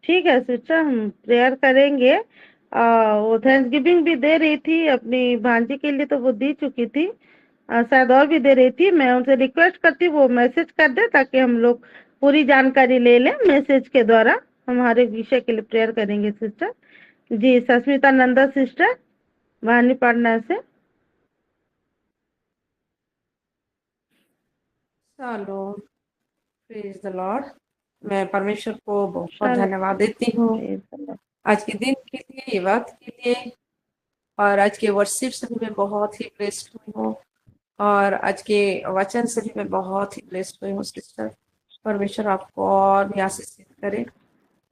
ठीक है सिस्टर, हम प्रेयर करेंगे। वो थैंक्सगिविंग भी दे रही थी अपनी भांजी के लिए, तो वो दी चुकी थी। शायद और भी दे रही थी। मैं उनसे रिक्वेस्ट करती वो मैसेज कर दे ताकि हम लोग पूरी जानकारी ले लें मैसेज के द्वारा। हम हर एक विषय के लिए प्रेयर करेंगे सिस्टर। जी सस्मिता नंदा सिस्टर वानी पढ़ना से। चलो, प्रेज द लॉर्ड। मैं परमेश्वर को बहुत धन्यवाद देती हूँ आज के दिन के लिए, ये वक्त के लिए, और आज के वर्शिप से भी मैं बहुत ही ब्लेस्ड हुई हूँ, और आज के वचन से भी मैं बहुत ही ब्लेस्ड हुई हूँ सिस्टर। परमेश्वर आपको और भी आशीषित करे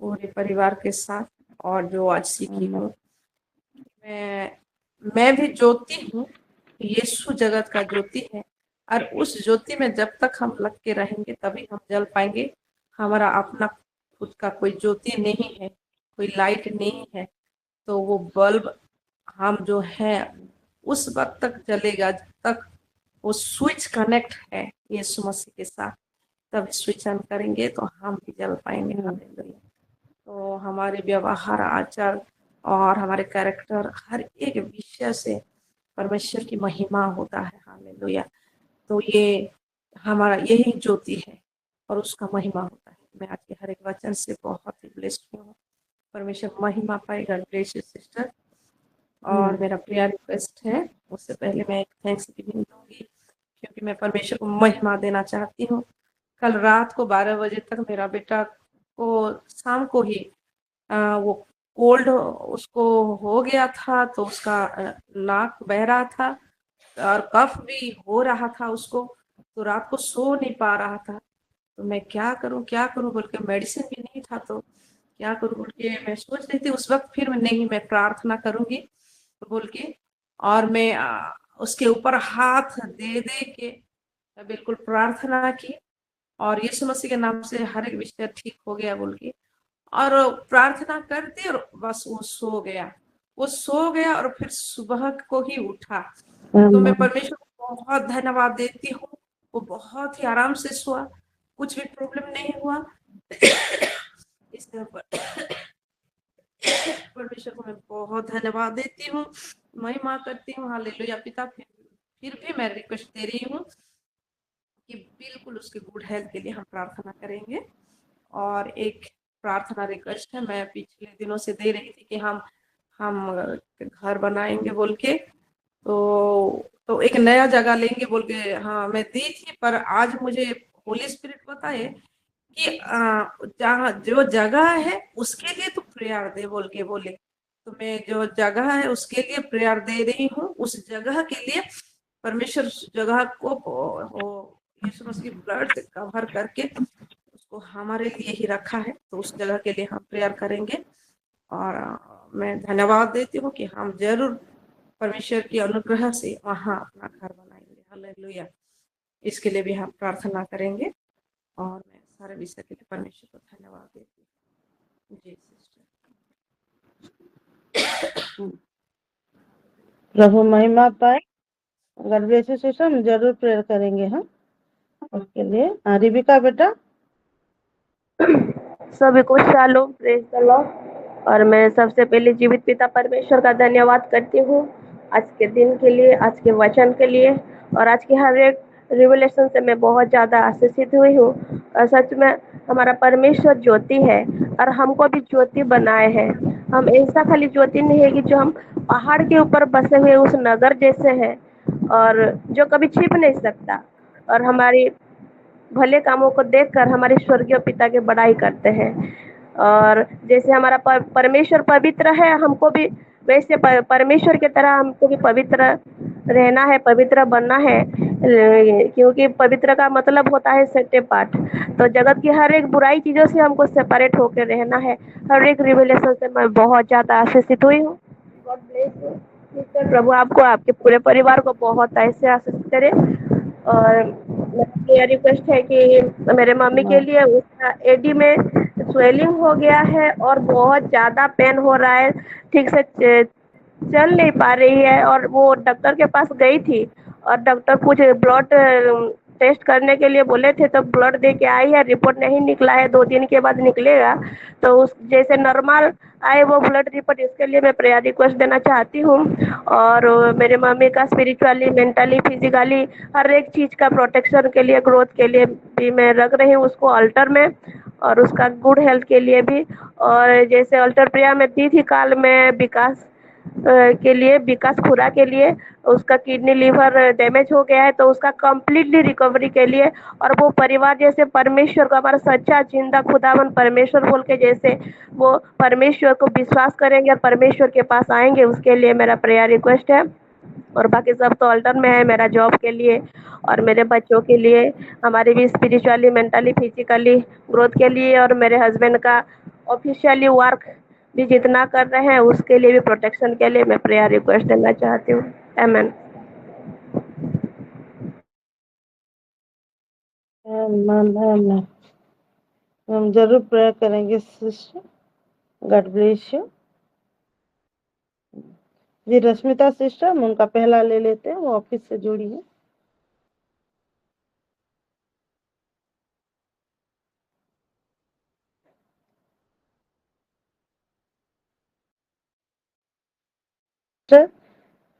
पूरे परिवार के साथ। और जो आज सीखी हूँ, मैं भी ज्योति हूँ, यीशु जगत का ज्योति है, और उस ज्योति में जब तक हम लग के रहेंगे तभी हम जल पाएंगे। हमारा अपना खुद का कोई ज्योति नहीं है, कोई लाइट नहीं है, तो वो बल्ब हम जो है उस वक्त तक जलेगा जब तक वो स्विच कनेक्ट है यीशु मसीह के साथ। तब स्विच ऑन करेंगे तो हम भी जल पाएंगे। हालेलुया। तो हमारे व्यवहार, आचार और हमारे कैरेक्टर, हर एक विषय से परमेश्वर की महिमा होता है। हालेलुया। तो ये हमारा यही ज्योति है और उसका महिमा होता है। मैं आज के हर एक वचन से बहुत ही ब्लेस्ड हूँ। परमेश्वर महिमा पाएगा। Bless you sister. और मेरा प्रेयर रिक्वेस्ट है, उससे पहले मैं एक थैंक्स गिविंग दूंगी क्योंकि मैं परमेश्वर को महिमा देना चाहती हूँ। कल रात को 12 बजे तक मेरा बेटा को शाम को ही वो कोल्ड उसको हो गया था, तो उसका नाक बह रहा था और कफ भी हो रहा था उसको, तो रात को सो नहीं पा रहा था। तो मैं क्या करूं बोल के, मेडिसिन भी नहीं था, तो क्या करूं बोल के मैं सोच रही थी उस वक्त। फिर मैं प्रार्थना करूंगी बोल के, और मैं उसके ऊपर हाथ दे दे के बिल्कुल प्रार्थना की, और यीशु मसीह के नाम से हर एक विषय ठीक हो गया बोल के, और प्रार्थना करती और बस वो सो गया और फिर सुबह को ही उठा। तो मैं परमेश्वर को बहुत धन्यवाद देती हूँ। वो बहुत ही आराम से सोआ, कुछ भी प्रॉब्लम नहीं हुआ। इस परमेश्वर को मैं बहुत धन्यवाद देती हूँ, महिमा करती हूँ। हालेलुया। पिता, फिर भी मैं रिक्वेस्ट दे रही हूँ कि बिल्कुल उसके गुड हेल्थ के लिए हम प्रार्थना करेंगे। और एक प्रार्थना रिक्वेस्ट है, मैं पिछले दिनों से दे रही थी कि हम घर बनाएंगे बोल के, तो एक नया जगह लेंगे बोल के, हाँ मैं दी थी। पर आज मुझे होली स्पिरिट बताए कि जहाँ जो जगह है उसके लिए तो प्रेयर दे बोल के बोले। तो मैं जो जगह है उसके लिए प्रेयर दे रही हूँ। उस जगह के लिए परमेश्वर जगह को यीशु मसीह ब्लड से कवर करके उसको हमारे लिए ही रखा है, तो उस जगह के लिए हम प्रेयर करेंगे। और मैं धन्यवाद देती हूँ कि हम जरूर परमेश्वर की अनुग्रह से वहाँ अपना घर बनाएंगे। हालेलुया। इसके लिए भी हम प्रार्थना करेंगे, और मैं सारे विषय के लिए परमेश्वर को धन्यवाद देती हूँ। जी सिस्टर। प्रभु महिमा पाए। गॉड ब्लेस यू सिस्टर, हम जरूर प्रेयर करेंगे हम उसके लिए। रिबिका बेटा। सभी को शालोम, प्रेज द लॉर्ड। और मैं सबसे पहले जीवित पिता परमेश्वर का धन्यवाद करती हूँ आज के दिन के लिए, आज के वचन के लिए, और आज के हर एक रिवलेशन से मैं बहुत ज़्यादा आशीषित हुई हूँ। और सच में हमारा परमेश्वर ज्योति है और हमको भी ज्योति बनाए हैं। हम ऐसा खाली ज्योति नहीं है कि जो हम पहाड़ के ऊपर बसे हुए उस नगर जैसे है और जो कभी छिप नहीं सकता, और हमारी भले कामों को देखकर हमारे स्वर्गीय पिता की बड़ाई करते हैं। और जैसे हमारा परमेश्वर पवित्र है, हमको भी वैसे परमेश्वर की तरह हमको भी पवित्र रहना है, पवित्र बनना है, क्योंकि पवित्र का मतलब होता है सेट अपार्ट। तो जगत की हर एक बुराई चीज़ों से हमको सेपरेट होकर रहना है। हर एक रिविलेशन से मैं बहुत ज़्यादा आशीषित हुई हूँ। God bless you sister. प्रभु आपको, आपके पूरे परिवार को बहुत ऐसे आशीष करे। और मेरा ये रिक्वेस्ट है कि मेरे मम्मी के लिए, उसका एडी में स्वेलिंग हो गया है और बहुत ज़्यादा पेन हो रहा है, ठीक से चल नहीं पा रही है। और वो डॉक्टर के पास गई थी और डॉक्टर कुछ ब्लड टेस्ट करने के लिए बोले थे, तो ब्लड दे के आई है, रिपोर्ट नहीं निकला है, 2 दिन के बाद निकलेगा। तो उस जैसे नॉर्मल आए वो ब्लड रिपोर्ट, इसके लिए मैं प्रेयर रिक्वेस्ट देना चाहती हूँ। और मेरे मम्मी का स्पिरिचुअली, मेंटली, फिजिकली हर एक चीज़ का प्रोटेक्शन के लिए, ग्रोथ के लिए भी मैं रख रही हूँ उसको अल्टर में, और उसका गुड हेल्थ के लिए भी। और जैसे अल्टर प्रेयर में दी थी काल में विकास के लिए, विकास खुरा के लिए, उसका किडनी लीवर डैमेज हो गया है, तो उसका कंप्लीटली रिकवरी के लिए, और वो परिवार जैसे परमेश्वर को, हमारा सच्चा जिंदा खुदावन परमेश्वर बोल के जैसे वो परमेश्वर को विश्वास करेंगे और परमेश्वर के पास आएंगे, उसके लिए मेरा प्रेयर रिक्वेस्ट है। और बाकी सब तो अल्टर में है, मेरा जॉब के लिए और मेरे बच्चों के लिए, हमारे भी स्पिरिचुअली, मेंटली, फिजिकली ग्रोथ के लिए, और मेरे हस्बैंड का ऑफिशियली वर्क भी जितना कर रहे हैं उसके लिए भी, प्रोटेक्शन के लिए मैं प्रेयर रिक्वेस्ट देना चाहती हूँ। आमीन। हम जरूर प्रेयर करेंगे सिस्टर। गॉड ब्लेस यू जी। रश्मिता सिस्टर, हम उनका पहला ले लेते हैं, वो ऑफिस से जुड़ी है।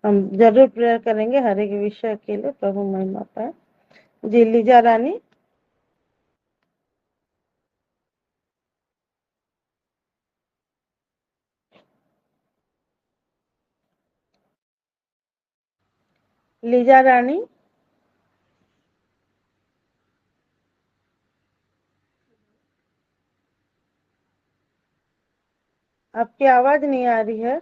हम जरूर प्रेयर करेंगे हर एक विषय के लिए। प्रभु महिमा पाए जी। लीजा रानी। लीजा रानी। आपकी आवाज नहीं आ रही है।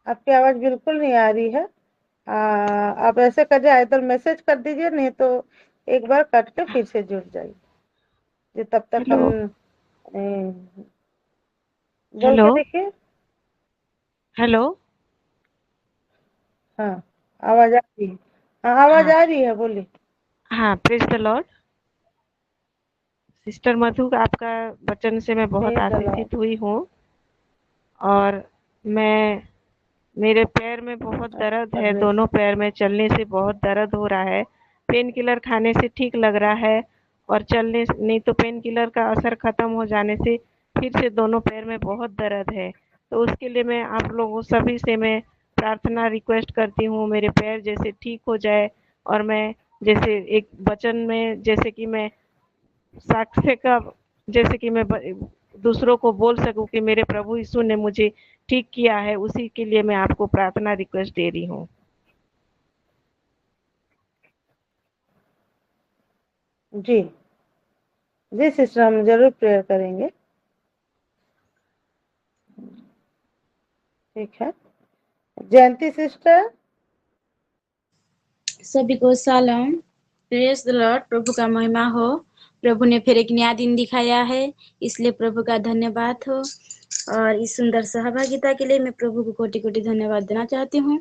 आपकी आवाज बिल्कुल नहीं आ रही है। आप ऐसे कर जाए, इधर मैसेज कर दीजिए, नहीं तो एक बार कट के फिर से जुड़ जाइए जी। तब तक हम बोल के देखिए। हेलो। हाँ, आवाज आ रही है। हाँ, आवाज आ रही है, बोलिए। हाँ, प्रेज द लॉर्ड। सिस्टर मधु, आपका वचन से मैं बहुत आशीषित हुई हूँ। और मेरे पैर में बहुत दर्द है, दोनों पैर में चलने से बहुत दर्द हो रहा है। पेन किलर खाने से ठीक लग रहा है, और चलने नहीं तो पेन किलर का असर खत्म हो जाने से फिर से दोनों पैर में बहुत दर्द है। तो उसके लिए मैं आप लोगों सभी से मैं प्रार्थना रिक्वेस्ट करती हूँ, मेरे पैर जैसे ठीक हो जाए, और मैं जैसे एक वचन में जैसे कि मैं साक्ष्य का, जैसे कि मैं दूसरों को बोल सकूं कि मेरे प्रभु यीशु ने मुझे ठीक किया है, उसी के लिए मैं आपको प्रार्थना रिक्वेस्ट दे रही हूँ। जी जी सिस्टर, हम जरूर प्रेयर करेंगे। ठीक है। जयंती सिस्टर। सभी को सलाम, प्रेज द लॉर्ड। प्रभु का महिमा हो। प्रभु ने फिर एक नया दिन दिखाया है, इसलिए प्रभु का धन्यवाद हो। और इस सुंदर सहभागिता के लिए मैं प्रभु को कोटि कोटि धन्यवाद देना चाहती हूँ।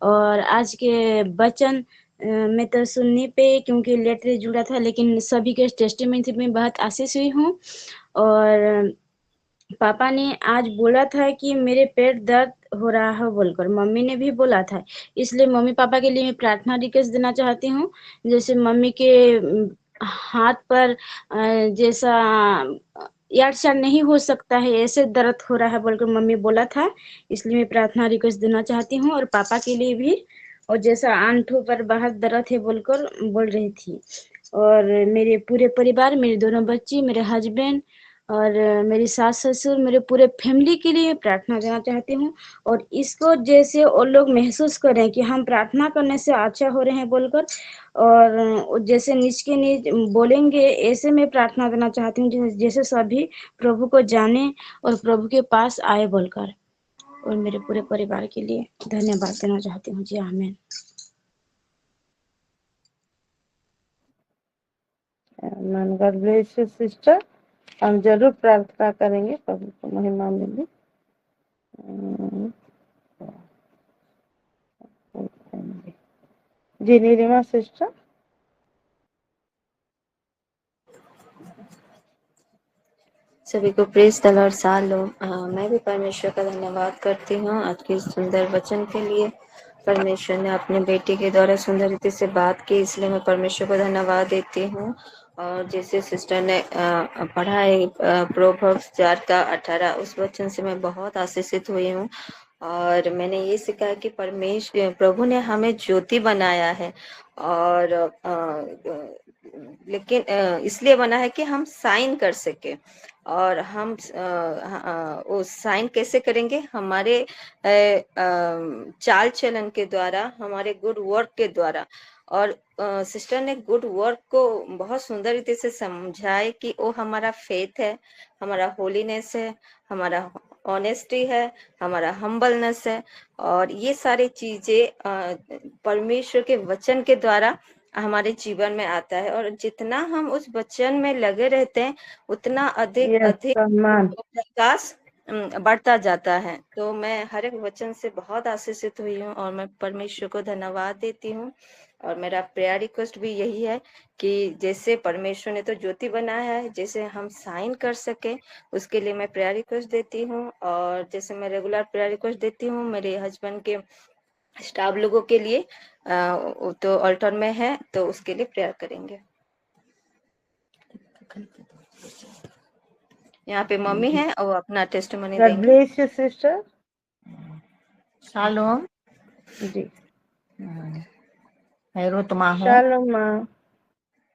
और आज के वचन मैं तो सुनने पे क्योंकि लेटर जुड़ा था, लेकिन सभी के टेस्टिमनी से मैं बहुत आशीष हुई हूँ। और पापा ने आज बोला था कि मेरे पेट दर्द हो रहा है बोलकर, मम्मी ने भी बोला था, इसलिए मम्मी पापा के लिए मैं प्रार्थना रिक्वेस्ट देना चाहती हूँ। जैसे मम्मी के हाथ पर जैसा यार शार नहीं हो सकता है, ऐसे दर्द हो रहा है बोलकर मम्मी बोला था, इसलिए मैं प्रार्थना रिक्वेस्ट देना चाहती हूँ। और पापा के लिए भी, और जैसा आंठों पर बहुत दर्द है बोलकर बोल रही थी। और मेरे पूरे परिवार, मेरे दोनों बच्चे, मेरे हस्बैंड और मेरी सास ससुर, मेरे पूरे फैमिली के लिए प्रार्थना देना चाहती हूँ। और इसको जैसे और लोग महसूस करें कि हम प्रार्थना करने से अच्छा हो रहे हैं बोलकर, और जैसे नीच के नीच बोलेंगे, ऐसे मैं प्रार्थना देना चाहती हूँ जैसे सभी प्रभु को जाने और प्रभु के पास आए बोलकर। और मेरे पूरे परिवार के लिए धन्यवाद देना चाहती हूँ जी। आमीन। Amen. God bless you, sister. हम जरूर प्रार्थना करेंगे, प्रभु को महिमा मिले। जी नीलिमा सिस्टर। सभी को प्रेज द लॉर्ड। मैं भी परमेश्वर का धन्यवाद करती हूँ आज के सुंदर वचन के लिए। परमेश्वर ने अपने बेटे के द्वारा सुंदर रीति से बात की, इसलिए मैं परमेश्वर को धन्यवाद देती हूँ। और जैसे सिस्टर ने पढ़ा है प्रोवर्ब्स 4:18, उस वचन से मैं बहुत आशीषित हुई हूँ। और मैंने ये सीखा है कि प्रभु ने हमें ज्योति बनाया है, और लेकिन इसलिए बना है कि हम साइन कर सके। और हम वो साइन कैसे करेंगे? हमारे चाल चलन के द्वारा, हमारे गुड वर्क के द्वारा। और सिस्टर ने गुड वर्क को बहुत सुंदर रीति से समझाए कि वो हमारा फेथ है, हमारा होलीनेस है, हमारा ऑनेस्टी है, हमारा हम्बलनेस है। और ये सारी चीजें परमेश्वर के वचन के द्वारा हमारे जीवन में आता है। और जितना हम उस वचन में लगे रहते हैं, उतना अधिक अधिक प्रकाश बढ़ता जाता है। तो मैं हर एक वचन से बहुत आशीषित हुई हूँ, और मैं परमेश्वर को धन्यवाद देती हूँ। और मेरा प्रेयर रिक्वेस्ट भी यही है कि जैसे परमेश्वर ने तो ज्योति बनाया है, जैसे हम साइन कर सके, उसके लिए मैं प्रेयर रिक्वेस्ट देती हूँ। और जैसे मैं रेगुलर प्रेयर रिक्वेस्ट देती हूँ मेरे हस्बैंड के स्टाफ लोगों के लिए, तो अल्टर में है, तो उसके लिए प्रेयर करेंगे। यहाँ पे मम्मी है और अपना टेस्टिमनी देंगे। God bless you, sister. Shalom जी। हैरो तुमा हो। शालोम माँ।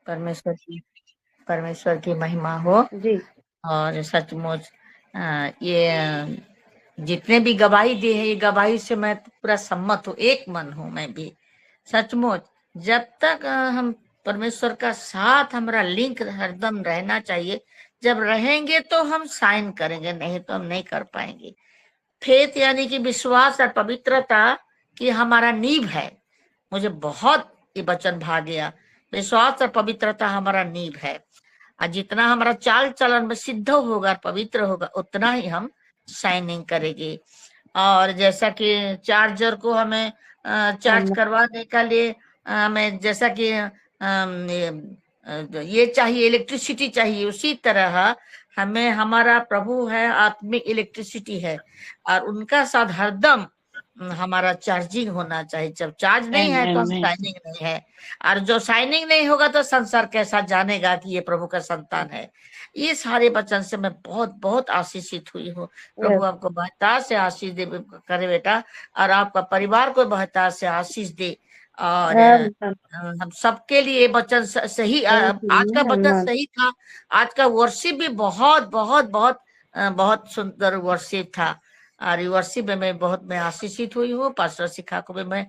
परमेश्वर की महिमा हो जी। और सचमुच ये जितने भी गवाही दी है, ये गवाही से मैं पूरा सम्मत हूँ, एक मन हूँ मैं भी। सचमुच जब तक हम परमेश्वर का साथ, हमारा लिंक हरदम रहना चाहिए। जब रहेंगे तो हम साइन करेंगे, नहीं तो हम नहीं कर पाएंगे। फेथ यानी कि विश्वास और पवित्रता की हमारा नींव है। मुझे बहुत ये वचन भा गया। विश्वास और पवित्रता हमारा नींव है, और जितना हमारा चाल चलन में सिद्ध होगा, पवित्र होगा, उतना ही हम साइनिंग करेंगे। और जैसा कि चार्जर को हमें चार्ज करवाने के लिए हमें जैसा कि ये चाहिए, इलेक्ट्रिसिटी चाहिए, उसी तरह हमें हमारा प्रभु है, आत्मिक इलेक्ट्रिसिटी है, और उनका साथ हरदम हमारा चार्जिंग होना चाहिए। जब चार्ज नहीं है तो हम साइनिंग नहीं है, और जो साइनिंग नहीं होगा तो संसार कैसा जानेगा कि ये प्रभु का संतान है। ये सारे वचन से मैं बहुत बहुत आशीषित हुई हूँ। प्रभु आपको बहुतायत से आशीष दे करे बेटा, और आपका परिवार को बहुतायत से आशीष दे। और हम सबके लिए वचन सही, आज का वचन सही था। आज का वर्शिप भी बहुत बहुत बहुत बहुत सुंदर वर्शिप था, और वर्शिप में मैं आशीषित हुई हूँ। पास्टर शिखा को भी मैं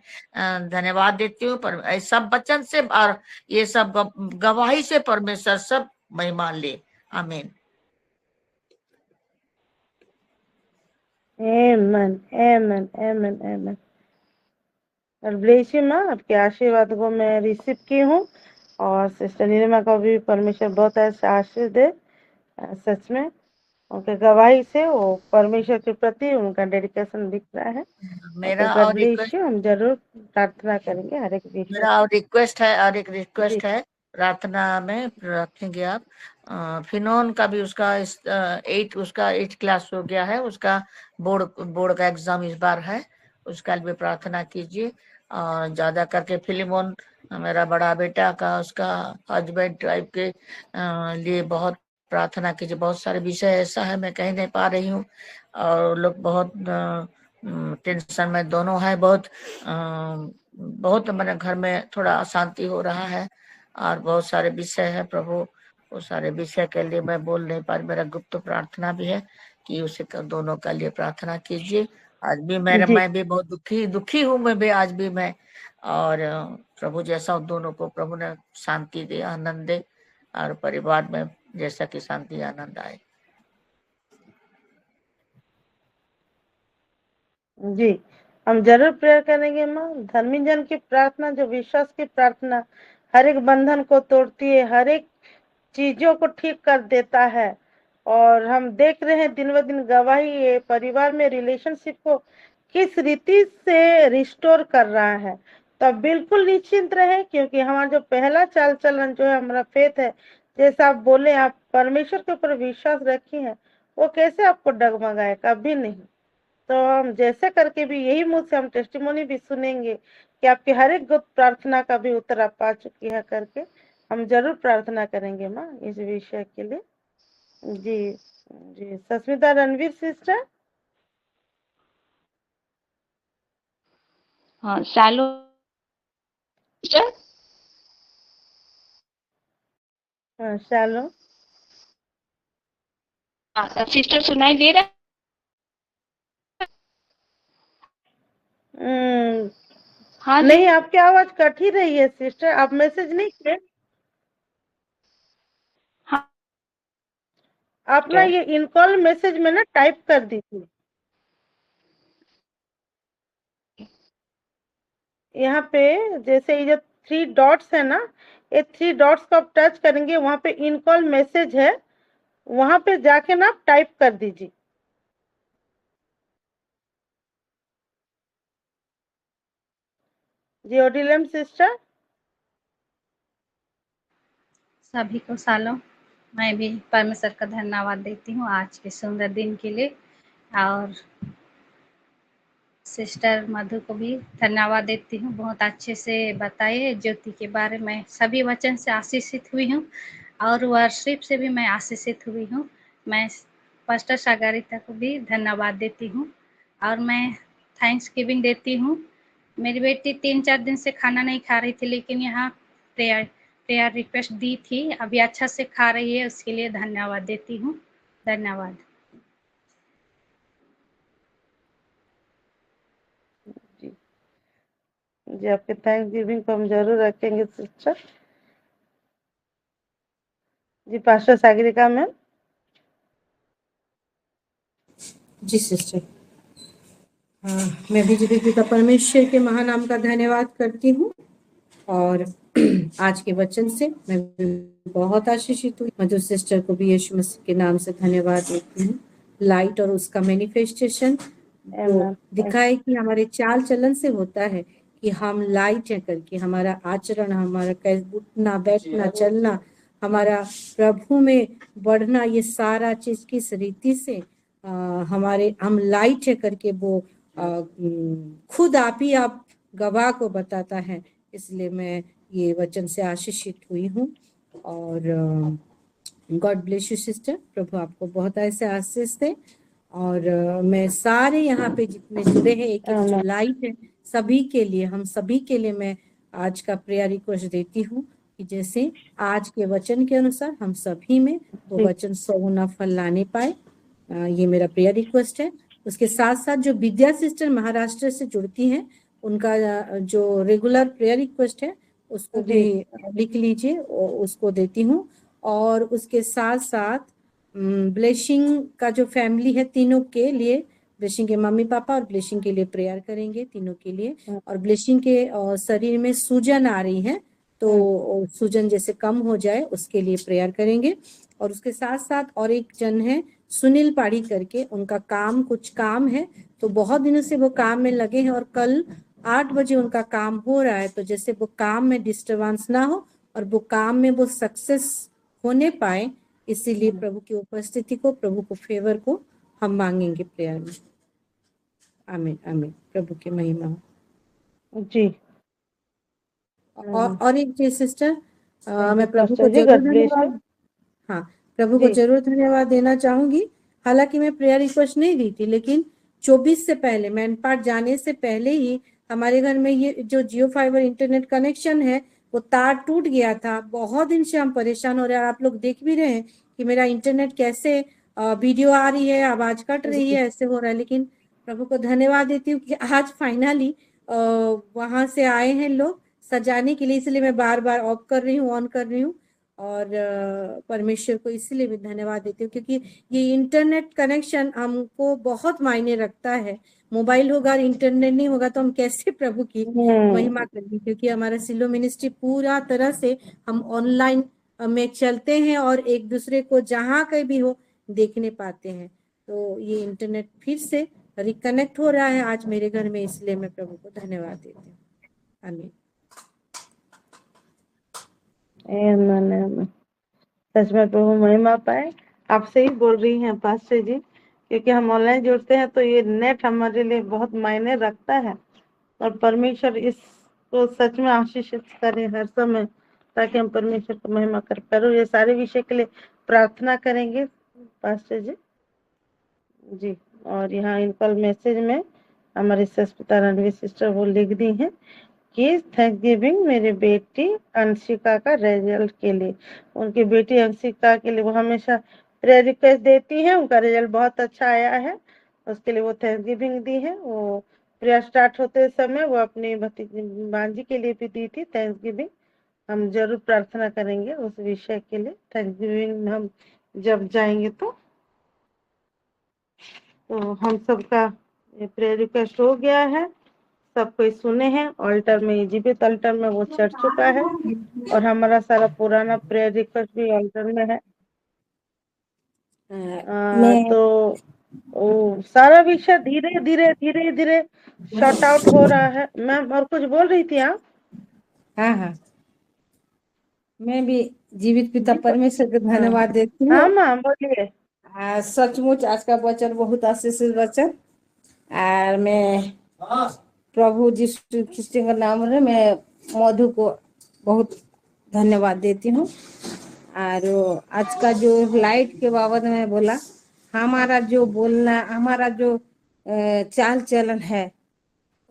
धन्यवाद देती हूँ। पर सब वचन से और ये सब गवाही से परमेश्वर सब महिमा ले। आमीन। Amen, amen, amen, amen. God bless you माँ, आपके आशीर्वाद को मैं रिसीव की हूँ, और सिस्टर नीलिमा को भी परमेश्वर बहुत ऐसा आशीष दे। सच में उनके गवाही से वो परमेश्वर के प्रति उनका डेडिकेशन दिख रहा है। मेरा गॉड और ब्लेस रिक्वेस्ट यू। हम जरूर प्रार्थना करेंगे हर एक विषय मेरा और रिक्वेस्ट है और एक जी रिक्वेस्ट है, प्रार्थना में रखेंगे आप। फिनोन का भी उसका 8 क्लास हो गया है, उसका बोर्ड का एग्जाम इस बार है, उसका भी प्रार्थना कीजिए। और ज्यादा करके फिलिमोन मेरा बड़ा बेटा का, उसका हस्बैंड ड्राइव के लिए बहुत प्रार्थना कीजिए। बहुत सारे विषय ऐसा है मैं कह नहीं पा रही हूँ, और लोग बहुत टेंशन में दोनों है। बहुत मेरे घर में थोड़ा अशांति हो रहा है और बहुत सारे विषय है प्रभु, वो सारे विषय के लिए मैं बोल नहीं पा रही। मेरा गुप्त प्रार्थना भी है कि उसे दोनों के लिए प्रार्थना कीजिए। आज भी जी मैं भी बहुत दुखी हूँ मैं भी आज भी मैं। और प्रभु जैसा उन दोनों को प्रभु ने शांति दे, आनंद दे, और परिवार में जैसा कि शांति आनंद आए। जी हम जरूर प्रेयर करेंगे माँ। धर्मी जन की प्रार्थना, जो विश्वास की प्रार्थना हर एक बंधन को तोड़ती है, हर एक चीजों को ठीक कर देता है। और हम देख रहे हैं दिन ब दिन गवाही है, परिवार में रिलेशनशिप को किस रीति से रिस्टोर कर रहा है। तो आप बिल्कुल निश्चिंत रहे, क्योंकि हमारा जो पहला चाल चलन जो है, हमारा फेथ है, जैसा आप बोले आप परमेश्वर के ऊपर विश्वास रखी है, वो कैसे आपको डगमगाए, कभी नहीं। तो हम जैसे करके भी यही मुंह से हम टेस्टिमोनी भी सुनेंगे कि आपकी हर एक गुप्त प्रार्थना का भी उत्तर आप पा चुकी है करके। हम जरूर प्रार्थना करेंगे माँ इस विषय के लिए। जी जी सस्मिता रणवीर सिस्टर। हाँ शालो सिस्टर। हाँ शालो। सिस्टर सुनाई दे रहा है? हाँ जी। नहीं, आपकी आवाज कट ही रही है सिस्टर। आप मैसेज नहीं किए? हाँ आप ना ये इन कॉल मैसेज में ना टाइप कर दीजिए। यहाँ पे जैसे ये जो 3 डॉट्स है ना, ये 3 डॉट्स को आप टच करेंगे, वहाँ पे इन कॉल मैसेज है, वहाँ पे जाके ना आप टाइप कर दीजिए। जी ओडिलम सिस्टर। सभी को सालों मैं भी परमेश्वर का धन्यवाद देती हूँ आज के सुंदर दिन के लिए, और सिस्टर मधु को भी धन्यवाद देती हूँ। बहुत अच्छे से बताए ज्योति के बारे में। सभी वचन से आशीषित हुई हूँ और वर्शिप से भी मैं आशीषित हुई हूँ। मैं पास्टर सागरिता को भी धन्यवाद देती हूँ और मैं थैंक्स गिविंग देती हूँ। मेरी बेटी 3-4 दिन से खाना नहीं खा रही थी, लेकिन यहाँ प्रेयर रिक्वेस्ट दी थी, अभी अच्छा से खा रही है, उसके लिए धन्यवाद देती हूँ। धन्यवाद। जी आपके थैंक्स गिविंग को हम जरूर रखेंगे सिस्टर। जी पास्टर सागरिका मैम। जी सिस्टर, मैं भी जीवित पिता परमेश्वर के महानाम का धन्यवाद करती हूँ, और आज के वचन से मैं बहुत आशीषित हुई। मधु सिस्टर को भी यीशु मसीह के नाम से धन्यवाद देती हूँ। लाइट और उसका मैनिफेस्टेशन जो दिखाए कि हमारे चाल चलन से होता है कि हम लाइट है करके, हमारा आचरण, हमारा उठना बैठना चलना, हमारा प्रभु में बढ़ना, ये सारा चीज किस रीति से हमारे हम लाइट है करके वो खुद आप ही आप गवाह को बताता है। इसलिए मैं ये वचन से आशीषित हुई हूँ, और गॉड ब्लेस यू सिस्टर। प्रभु आपको बहुत ऐसे आशीष दे। और मैं सारे यहाँ पे जितने जुड़े हैं, एक एक जो लाइट है, सभी के लिए, हम सभी के लिए मैं आज का प्रेयर रिक्वेस्ट देती हूँ कि जैसे आज के वचन के अनुसार हम सभी में वो वचन 100 गुना फल लाने पाए। ये मेरा प्रेयर रिक्वेस्ट है। उसके साथ साथ जो विद्या सिस्टर महाराष्ट्र से जुड़ती हैं, उनका जो रेगुलर प्रेयर रिक्वेस्ट है उसको भी लिख लीजिए, उसको देती हूँ। और उसके साथ साथ ब्लेसिंग का जो फैमिली है, तीनों के लिए, ब्लेसिंग के मम्मी पापा और ब्लेसिंग के लिए प्रेयर करेंगे, तीनों के लिए। और ब्लेसिंग के शरीर में सूजन आ रही है, तो सूजन जैसे कम हो जाए उसके लिए प्रेयर करेंगे। और उसके साथ साथ और एक जन है सुनील पाड़ी करके, उनका कुछ काम है, तो बहुत दिनों से वो काम में लगे हैं और कल 8 बजे उनका काम हो रहा है। तो जैसे वो काम में डिस्टरबेंस ना हो और वो काम में वो सक्सेस होने पाए, इसीलिए प्रभु की उपस्थिति को, प्रभु को फेवर को हम मांगेंगे प्रेयर में। आमीन आमीन। प्रभु की महिमा हो। जी। और एक चीज सिस्टर, मैं you, प्रभु को Pastor जी, जरूर God bless you. धन्यवाद, हाँ प्रभु को जी। जरूर धन्यवाद देना चाहूंगी। हालांकि मैं प्रेयर रिक्वेस्ट नहीं दी थी, लेकिन 24 से पहले, मैनपाट जाने से पहले ही हमारे घर में ये जो जियो फाइबर इंटरनेट कनेक्शन है वो तार टूट गया था। बहुत दिन से हम परेशान हो रहे हैं। आप लोग देख भी रहे हैं कि मेरा इंटरनेट कैसे वीडियो आ रही है, आवाज कट रही है, ऐसे हो रहा है। लेकिन प्रभु को धन्यवाद देती हूँ कि आज फाइनली वहां से आए हैं लोग सजाने के लिए, इसलिए मैं बार बार ऑफ कर रही हूँ, ऑन कर रही हूँ। और परमेश्वर को इसलिए भी धन्यवाद देती हूँ क्योंकि ये इंटरनेट कनेक्शन हमको बहुत मायने रखता है। मोबाइल होगा और इंटरनेट नहीं होगा तो हम कैसे प्रभु की महिमा करेंगे, क्योंकि हमारा सिलो मिनिस्ट्री पूरा तरह से हम ऑनलाइन में चलते हैं और एक दूसरे को जहाँ कहीं भी हो देखने पाते हैं। तो ये इंटरनेट फिर से रिकनेक्ट हो रहा है आज मेरे घर में, इसलिए मैं प्रभु को धन्यवाद देती हूँ। आमीन। सच में प्रभु महिमा पाए। आपसे ही बोल रही हैं पास्टर जी, क्योंकि हम ऑनलाइन जुड़ते हैं तो ये नेट हमारे लिए बहुत मायने रखता है। और परमेश्वर इसको सच में आशीषित करे हर समय, ताकि हम परमेश्वर को महिमा कर पाए। ये सारे विषय के लिए प्रार्थना करेंगे पास्टर जी। जी। और यहाँ इनकल मैसेज में हमारी सस्पिता रणवीर सिस्टर वो लिख दी है कि थैंक गिविंग मेरी बेटी अंशिका का रिजल्ट के लिए। उनकी बेटी अंशिका के लिए वो हमेशा प्रेयर रिक्वेस्ट देती है, उनका रिजल्ट बहुत अच्छा आया है, उसके लिए वो थैंक गिविंग दी है। वो प्रेयर स्टार्ट होते समय वो अपनी भतीजी बांजी के लिए भी दी थी थैंक गिविंग। हम जरूर प्रार्थना करेंगे उस विषय के लिए। थैंक गिविंग हम जब जाएंगे तो हम सबका प्रेयर रिक्वेस्ट हो गया है, सब कोई सुने हैं। ऑल्टर में, जीवित ऑल्टर में वो चढ़ चुका है और हमारा सारा पुराना प्रेयर रिक्वेस्ट भी ऑल्टर में है। तो वो सारा विषय धीरे धीरे धीरे धीरे शॉर्ट आउट हो रहा है। मैम और कुछ बोल रही थी आप? हाँ हाँ, मैं भी जीवित पिता परमेश्वर को धन्यवाद देती हूँ। हाँ मैम बोलिए। सचमुच आज का वचन बहुत आशीषित वचन, और मैं प्रभु यीशु ख्रिस्ट का नाम है, मैं मधु को बहुत धन्यवाद देती हूँ। और आज का जो लाइट के बाबत में बोला, हमारा जो बोलना, हमारा जो चाल चलन है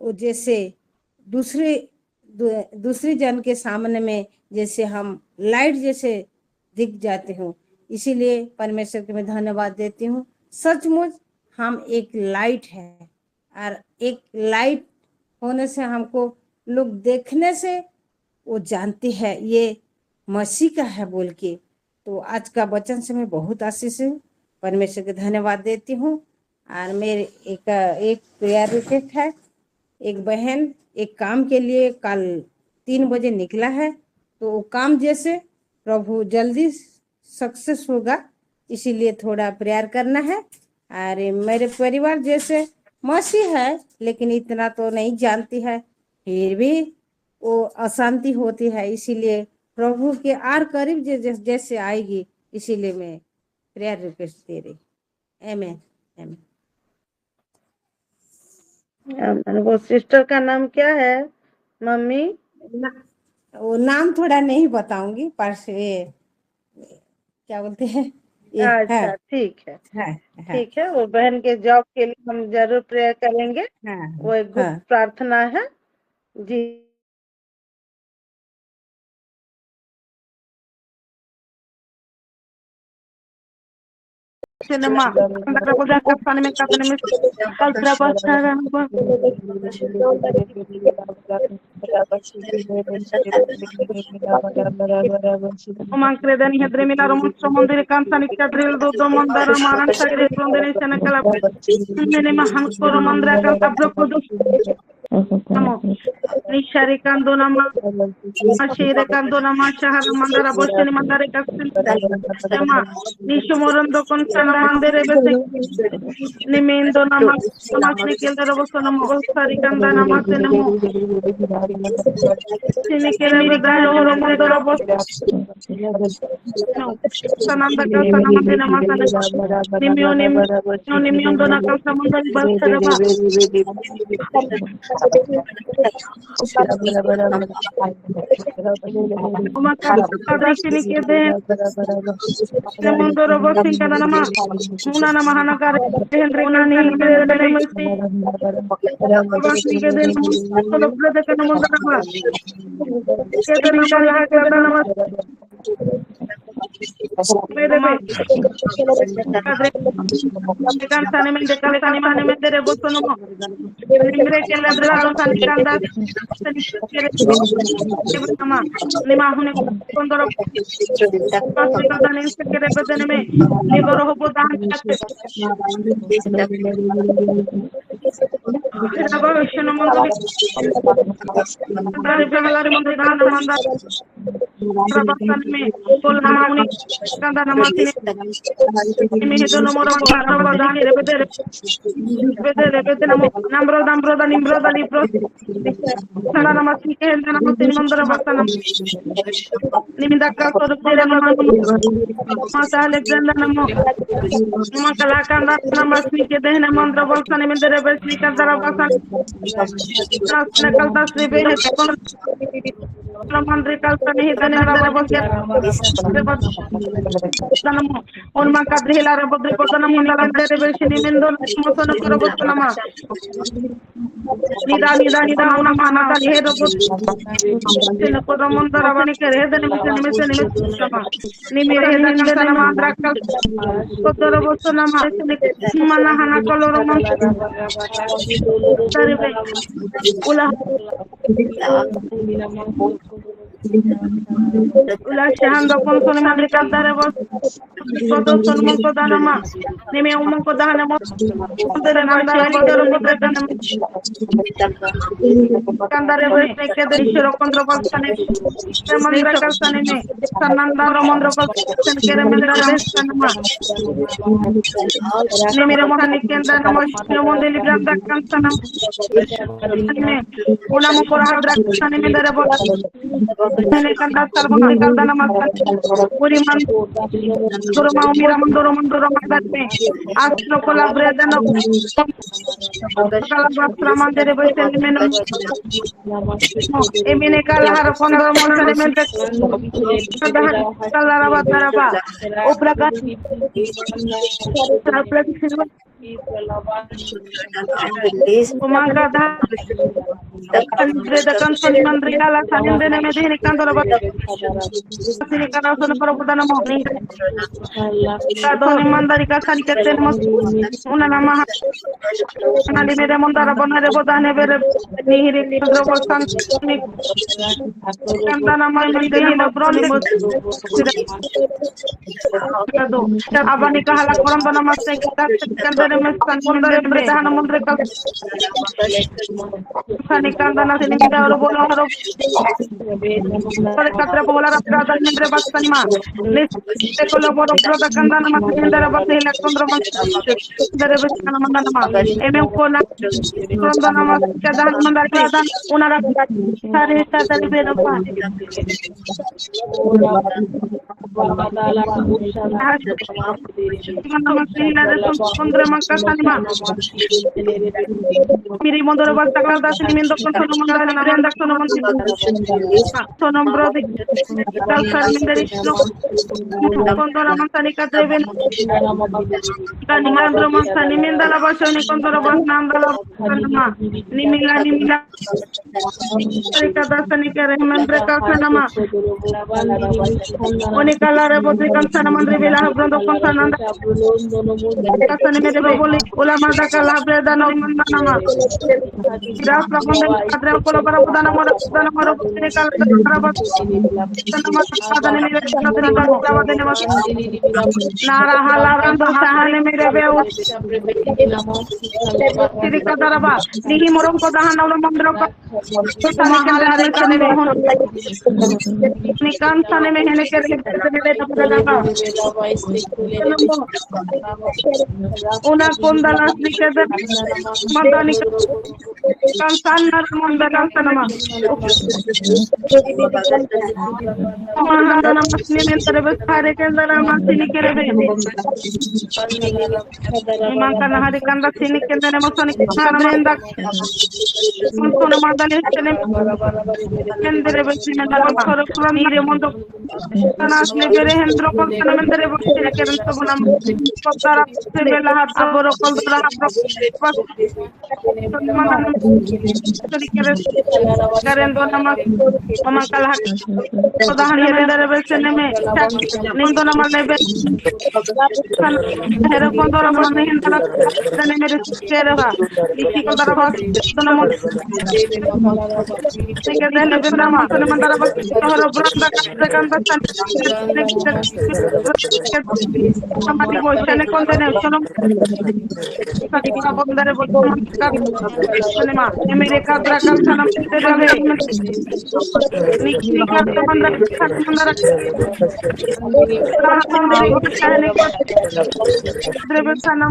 वो जैसे दूसरी जन के सामने में जैसे हम लाइट जैसे दिख जाते हो, इसीलिए परमेश्वर को मैं धन्यवाद देती हूँ। सचमुच हम एक लाइट है, और एक लाइट होने से हमको लोग देखने से वो जानते हैं ये मसीह का है बोल के। तो आज का वचन से मैं बहुत आशीष हूँ, परमेश्वर को धन्यवाद देती हूँ। और मेरे एक प्रेयर रिक्वेस्ट है, एक बहन एक काम के लिए कल 3 बजे निकला है, तो वो काम जैसे प्रभु जल्दी सक्सेस होगा, इसीलिए थोड़ा प्रेयर करना है। और मेरे परिवार जैसे मसीह है लेकिन इतना तो नहीं जानती है, फिर भी वो अशांति होती है, इसीलिए प्रभु के आर करीब जैसे आएगी, इसीलिए मैं प्रेयर रिक्वेस्ट दे रही। आमीन आमीन। वो सिस्टर का नाम क्या है मम्मी? वो नाम थोड़ा नहीं बताऊंगी, पर ये क्या बोलते हैं ये। अच्छा ठीक है, ठीक है। वो बहन के जॉब के लिए हम जरूर प्रेयर करेंगे। वो एक गुड प्रार्थना है जी। Cinema, andare a vedere cazzo ne cazzo ne altra passare Oman credeni hedre milaro mucho mondire cansani cadril do mandara maran sagre prondere sene kala nene mahan koro mandra kan abro kodo namo nishare kando nama Ashire kando nama shahara mandara boshini mandare kasin tema nishumorondo konsana mandere bese nimendo nama namashni keldara bosana mo sari kanda nama senemo sini kele bedano horo mandara bos sananda kalsana mandena masana nimyo dona kalsa mandari basara ba Kadasini kede semondoro bosin kana nama muna nama hanakar hendri nani kede mesti basni kede solo brother kana mondara ba kede nikala kede nama mede be kadre kan sane mende kale kani mane mende re bosono mo nimre kele brado sane kanda sane kede nama nima hune kondoro pasri kada ne kede bedene me libero ho bodan katte Raba vishnu mandali mandali behalari mandali dana mandali Rabastan me kol namuni kanda namatine me hedono moro raba dani rebedere nambro da nimbro da libro sana namati ke namati mandara basana niminda ka so dere namanu mata alexander namo makala kanda namasni ke dehna mandra basana mindere besni kanda basana nasna kalta sebe he mandri kalta nahi dane raba basya namo on ma kadrila rabodri kodana mandala dere besni mendo mosona korobosana ma nida una mana dali he robot sene ko ramondara bani kere dene mesene sama ni mere hedani dene mandra kal kodoro bosona ma sene mana hana koloro mon tarbe ula shahando kon sone mandri kal dare bos kodo son mon ko dana ma ni me umon ko dana mo dere nandara kodoro kodre dana kandare besne ke de shiro kondro balsane mandra kalsane me sananda romondro kalsane kere mandra besana ma ne mere mohani kenda namo mondeli branda kansana ne una mo por hadra kansane me dere bol ne kanda sarva kanda namaskar puri man doro ma mira mandoro mandate astro kola bredano kala basra mandere besene me emine kala har kondor monsane mente kala rabat obraga umaga da breda kansani mandri kala sanindene me dehne kandora bat sini kana sono parabudana mo kadoni mandari ka sani kete mo una nama nali mere mondara bonare bodane bere nihiri kandro bosan kandana mai dehne mo broni mo kado abani ka hala koram bana maste kandere me san mondare bredana mondre ka sani kandana sini midaro bono haro pare katra bola rapra mindre bastani ma le kolo boro proda kandana ma kendara basse la kondro ma dere besana mandana ma eme ko na kondana ma kadan mandar kadan unara sare tare beno pa Miri mondoro basta kalda sini mendo konsono mandala na renda sono monti sono brodi kalsar minderi no kondora mansani kadreben kani mandro mansani mendala basoni kondora bas namdala kanma nimila kada sani kere mandre kalsana ma oni kalare bodri kalsana mandre vela brondo konsana kasane mede boli ulama da kala breda no mandana ma Ras la konde kadre kolo para budana moro ni kal una kondala slikada madani kansan mandala sanama mahana masni ne terbe khare ke andara masini kerebe iman kana hari kanda sini ke andara masani khana manda kontona madani tene kendere besine dala khoro kurandire mondo kana lebere hendro kontona mendere besine keren sobunam koptara sebela hat aboro koldra pas manam tadi keren do namas mama kala udahan mendere besine me nindo namal lebe hero kondora basne hendra dane mere kereba isi koldra bas donamo Sehingga saya lebih ramah sementara bahwa beranda kata sama di bosan konten sono tadi kita bondare bosan cinema Amerika drakal sana tebe nikli ka bondare bondare tebe sana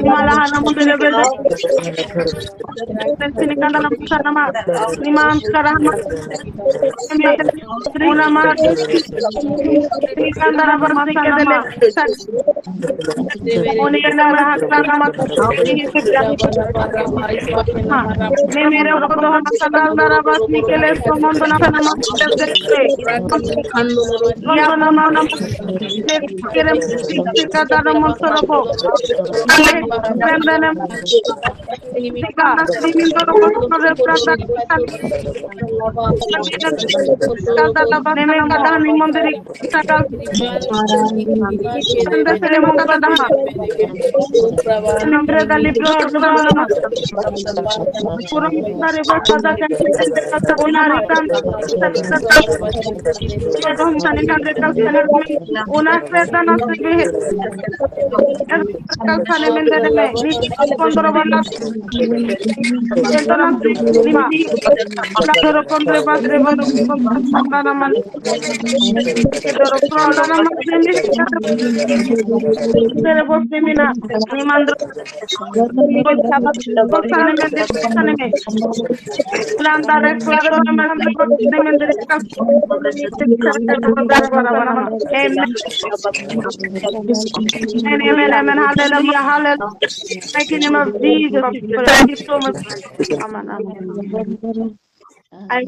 malahan bondare belde sini kan dalam sana ma imam sekarang una más sikandara barmasi kedele oneena rahakana mat ne mere ko do sakandara basni kele somondona sana ya mama nam kere sikandara monsoroko bandana sikandara simindoro monsorre prata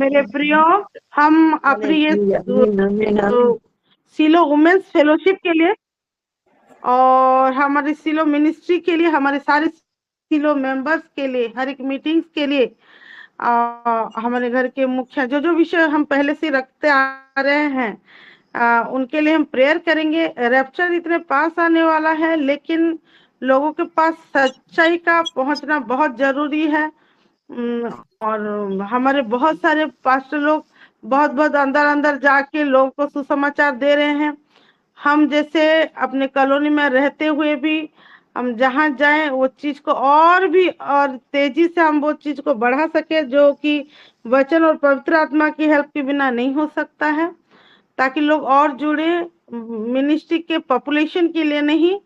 मेरे प्रियो हम अपनी सिलो women's fellowship के लिए और हमारे सिलो ministry के लिए हमारे सारे सिलो मेंबर्स के लिए हर एक मीटिंग्स के लिए हमारे घर के मुखिया जो जो विषय हम पहले से रखते आ रहे हैं उनके लिए हम प्रेयर करेंगे। रैप्चर इतने पास आने वाला है लेकिन लोगों के पास सच्चाई का पहुंचना बहुत जरूरी है और हमारे बहुत सारे पास्टर लोग बहुत बहुत अंदर अंदर जाके लोगों को सुसमाचार दे रहे हैं। हम जैसे अपने कॉलोनी में रहते हुए भी हम जहाँ जाएं वो चीज को और भी और तेजी से हम वो चीज को बढ़ा सके जो कि वचन और पवित्र आत्मा की हेल्प के बिना नहीं हो सकता है, ताकि लोग और जुड़े मिनिस्ट्री के पॉपुलेशन के लिए नहीं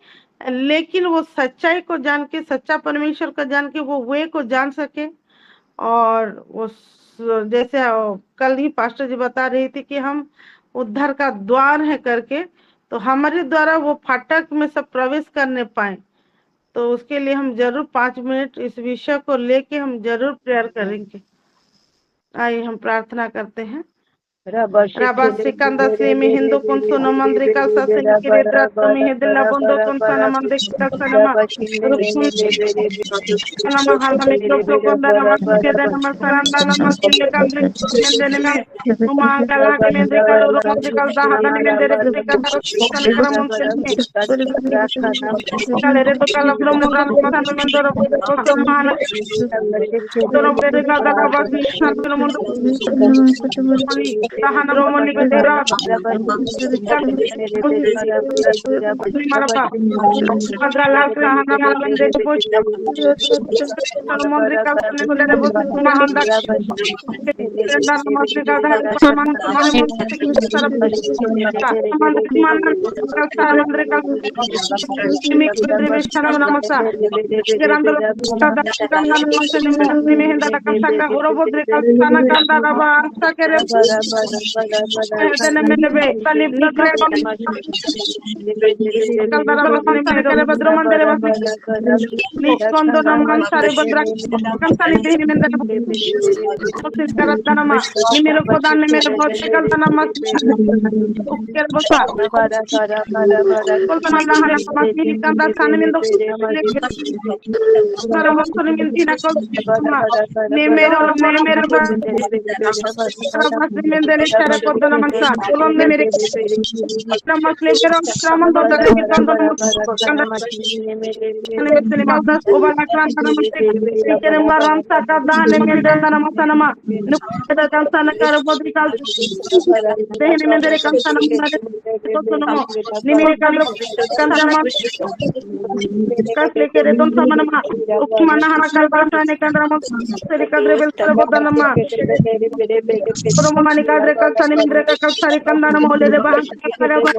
लेकिन वो सच्चाई को जान के सच्चा परमेश्वर को जान के वो वे को जान सके। और वो जैसे कल ही पास्टर जी बता रही थी कि हम उद्धार का द्वार है करके, तो हमारे द्वारा वो फाटक में सब प्रवेश करने पाए। तो उसके लिए हम जरूर 5 मिनट इस विषय को लेके हम जरूर प्रेयर करेंगे। आइए हम प्रार्थना करते हैं। Rabashikanda semi hindu kunsono mandrika saseni kiritra tumi hidla bondo kunsana mandrika sanama nama hala mikro prokonda nama keda nama saranda nama sile kandri mendene me uma kala mendrika ro mandrika dahana mendrika sanara monsene kale re to kala pro muran sana mendoro ko mana doro mendrika dala basi sanara mondo Romani Kadera Marapa Padrala Kahana Malande Bush Mundri Kalsane Mulere Bush Mahanda Namaste Kadar Saman Mahimun Sarab Mandri Kalsane Mik Drivishana Namasa Gerandolo Kandana Mansani Mehenda Kasaka Urobodri Kalsana Kandaraba Sakere Melebe Kalib Greba Kandaraba Kare Badramandere Niscondo Naman Sari Badra Kansani Menda Karatanama Nimiro Kodan Nimero Hotical Tanama Kerbosa Kolpana Masini Kanda Sanimindo Saramosoni Mintina Kolpama Nemero Mendele Sara Kodana Mansa Kolon Nemere Namaklebero Ramando Kanda Maldas Obala Krantana Masik Keremba Ramsa Kadane Mendana Masanama Nukada Kansana Karabodikal Dehne Mendere Kansana Kotono Nimere Kalo Kandama Kasle Kere Don Samanama Ukmana Hana Kalbasane Kandrama Seri Kadrebel Sarabodana Romani Kadre Kalsani Mindre Kalsari Kandana Mole de Bahan Karaba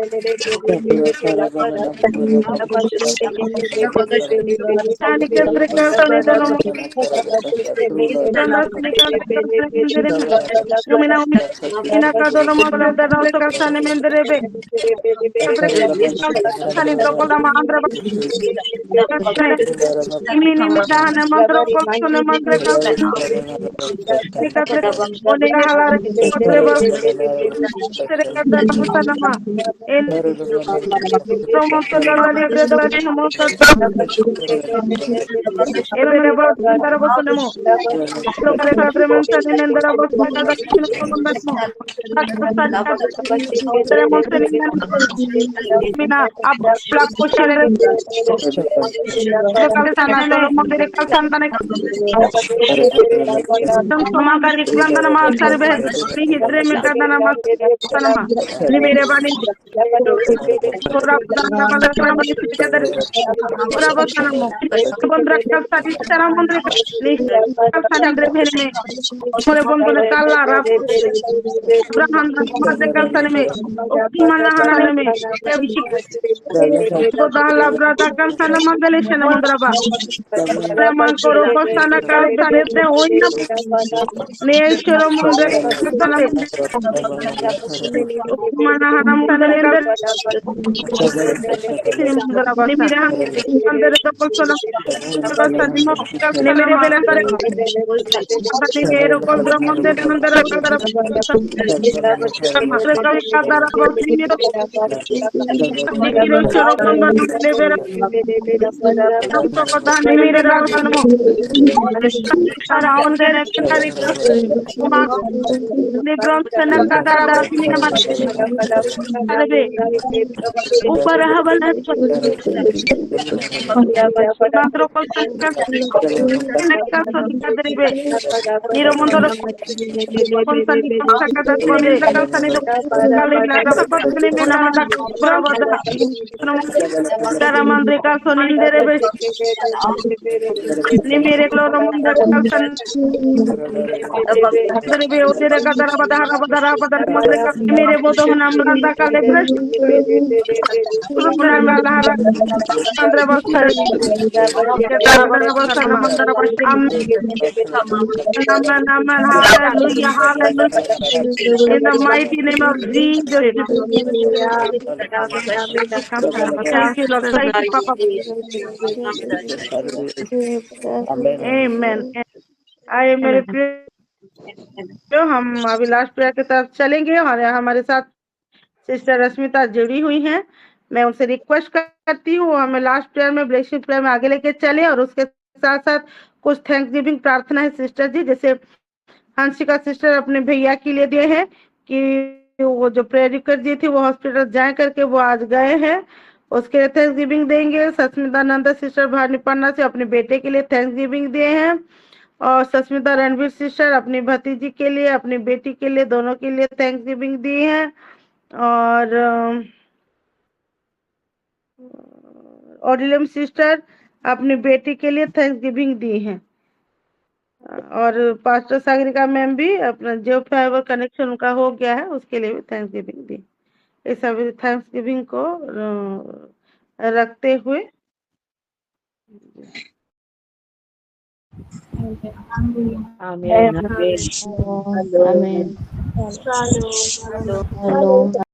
Sani Kadre Kalsani Dono Kanda Snikal Lumina Ina Kadona Mole de Rose Kalsani Mendrebe Sani Dokola Mahandra Imini Midana Mandro Kolsone Mandre Kalsani Nikadre Onega Halar Kotreba Sere Kadana Musanama El Romonto Dalla Libre Dole Hamonta Ele Bot Darabosonemo Lokale Kadre Mensani Mendara Bot Kada Kino Mina Abla Kushale Lokale Sana Toro Mondere Kalsantane Samaga Rikrandana Ma Sarbe Hidre Mikadana Ma Sanama Nimere Bani Ora Pudana Bala Kramani Sikadar Ora Basanamo Bondra Kalsati Saramondre Nis Kalsandre Bhene More Bondole Kalla Rap Brahanda Madre Kalsaneme Ukmana Haname Abhishek Godala Brada Kalsana Mangaleshana Mandraba Raman Koro Kosana Kalsane Oina Neshoro Mundre Kalsana Ukmana Hanam Sanender Nimira Andere Kolsona Kalsanimo Nemere Belantare Abadero Koldra Mondere Mandara Kandara ऊपर हवल Niromondoro Konsani Sakata Konde Kalsani Kalila Sapatni Menamanda Bravoda Daramandre Kalsoni Derebe Nimere Loromunda Kalsan Derebe Odere Kadarabada Rabada Rabada Mandre Nimere Bodona Manda Kalebresh Rumana Lahara Andra Basar Hallelujah, hallelujah. In the mighty name of Jesus. Thank you, Lord. Thank you, Papa. Amen. आइए मेरे प्रिय हम अभी last prayer की तरफ चलेंगे और हमारे साथ सिस्टर रश्मिता जुड़ी हुई हैं। मैं उनसे रिक्वेस्ट करती हूँ हमें लास्ट प्रेयर में ब्लेसिंग प्रेयर में आगे लेके चले और उसके साथ साथ कुछ थैंक्स गिविंग प्रार्थना है सिस्टर जी, जैसे हंसिका सिस्टर अपने भैया के लिए दिए हैं कि वो जो प्रेयर रिक्वेस्ट दी थी वो हॉस्पिटल जाए करके वो आज गए हैं, उसके लिए थैंक्स गिविंग देंगे। सस्मिता नंदा सिस्टर भारनीपन्ना से अपने बेटे के लिए थैंक्स गिविंग दिए हैं। और सस्मिता रणवीर सिस्टर अपनी भतीजी के लिए, अपनी बेटी के लिए, दोनों के लिए थैंक्स गिविंग दी है। और ऑडिलम सिस्टर अपनी बेटी के लिए थैंक्स गिविंग दी है। और पास्टर सागरिका मैम भी अपना जो फाइबर कनेक्शन उनका हो गया है उसके लिए भी थैंक्स गिविंग दी। इस सभी थैंक्स गिविंग को रखते हुए आमीन। आमीन। हेलो। आमीन। हेलो। हेलो।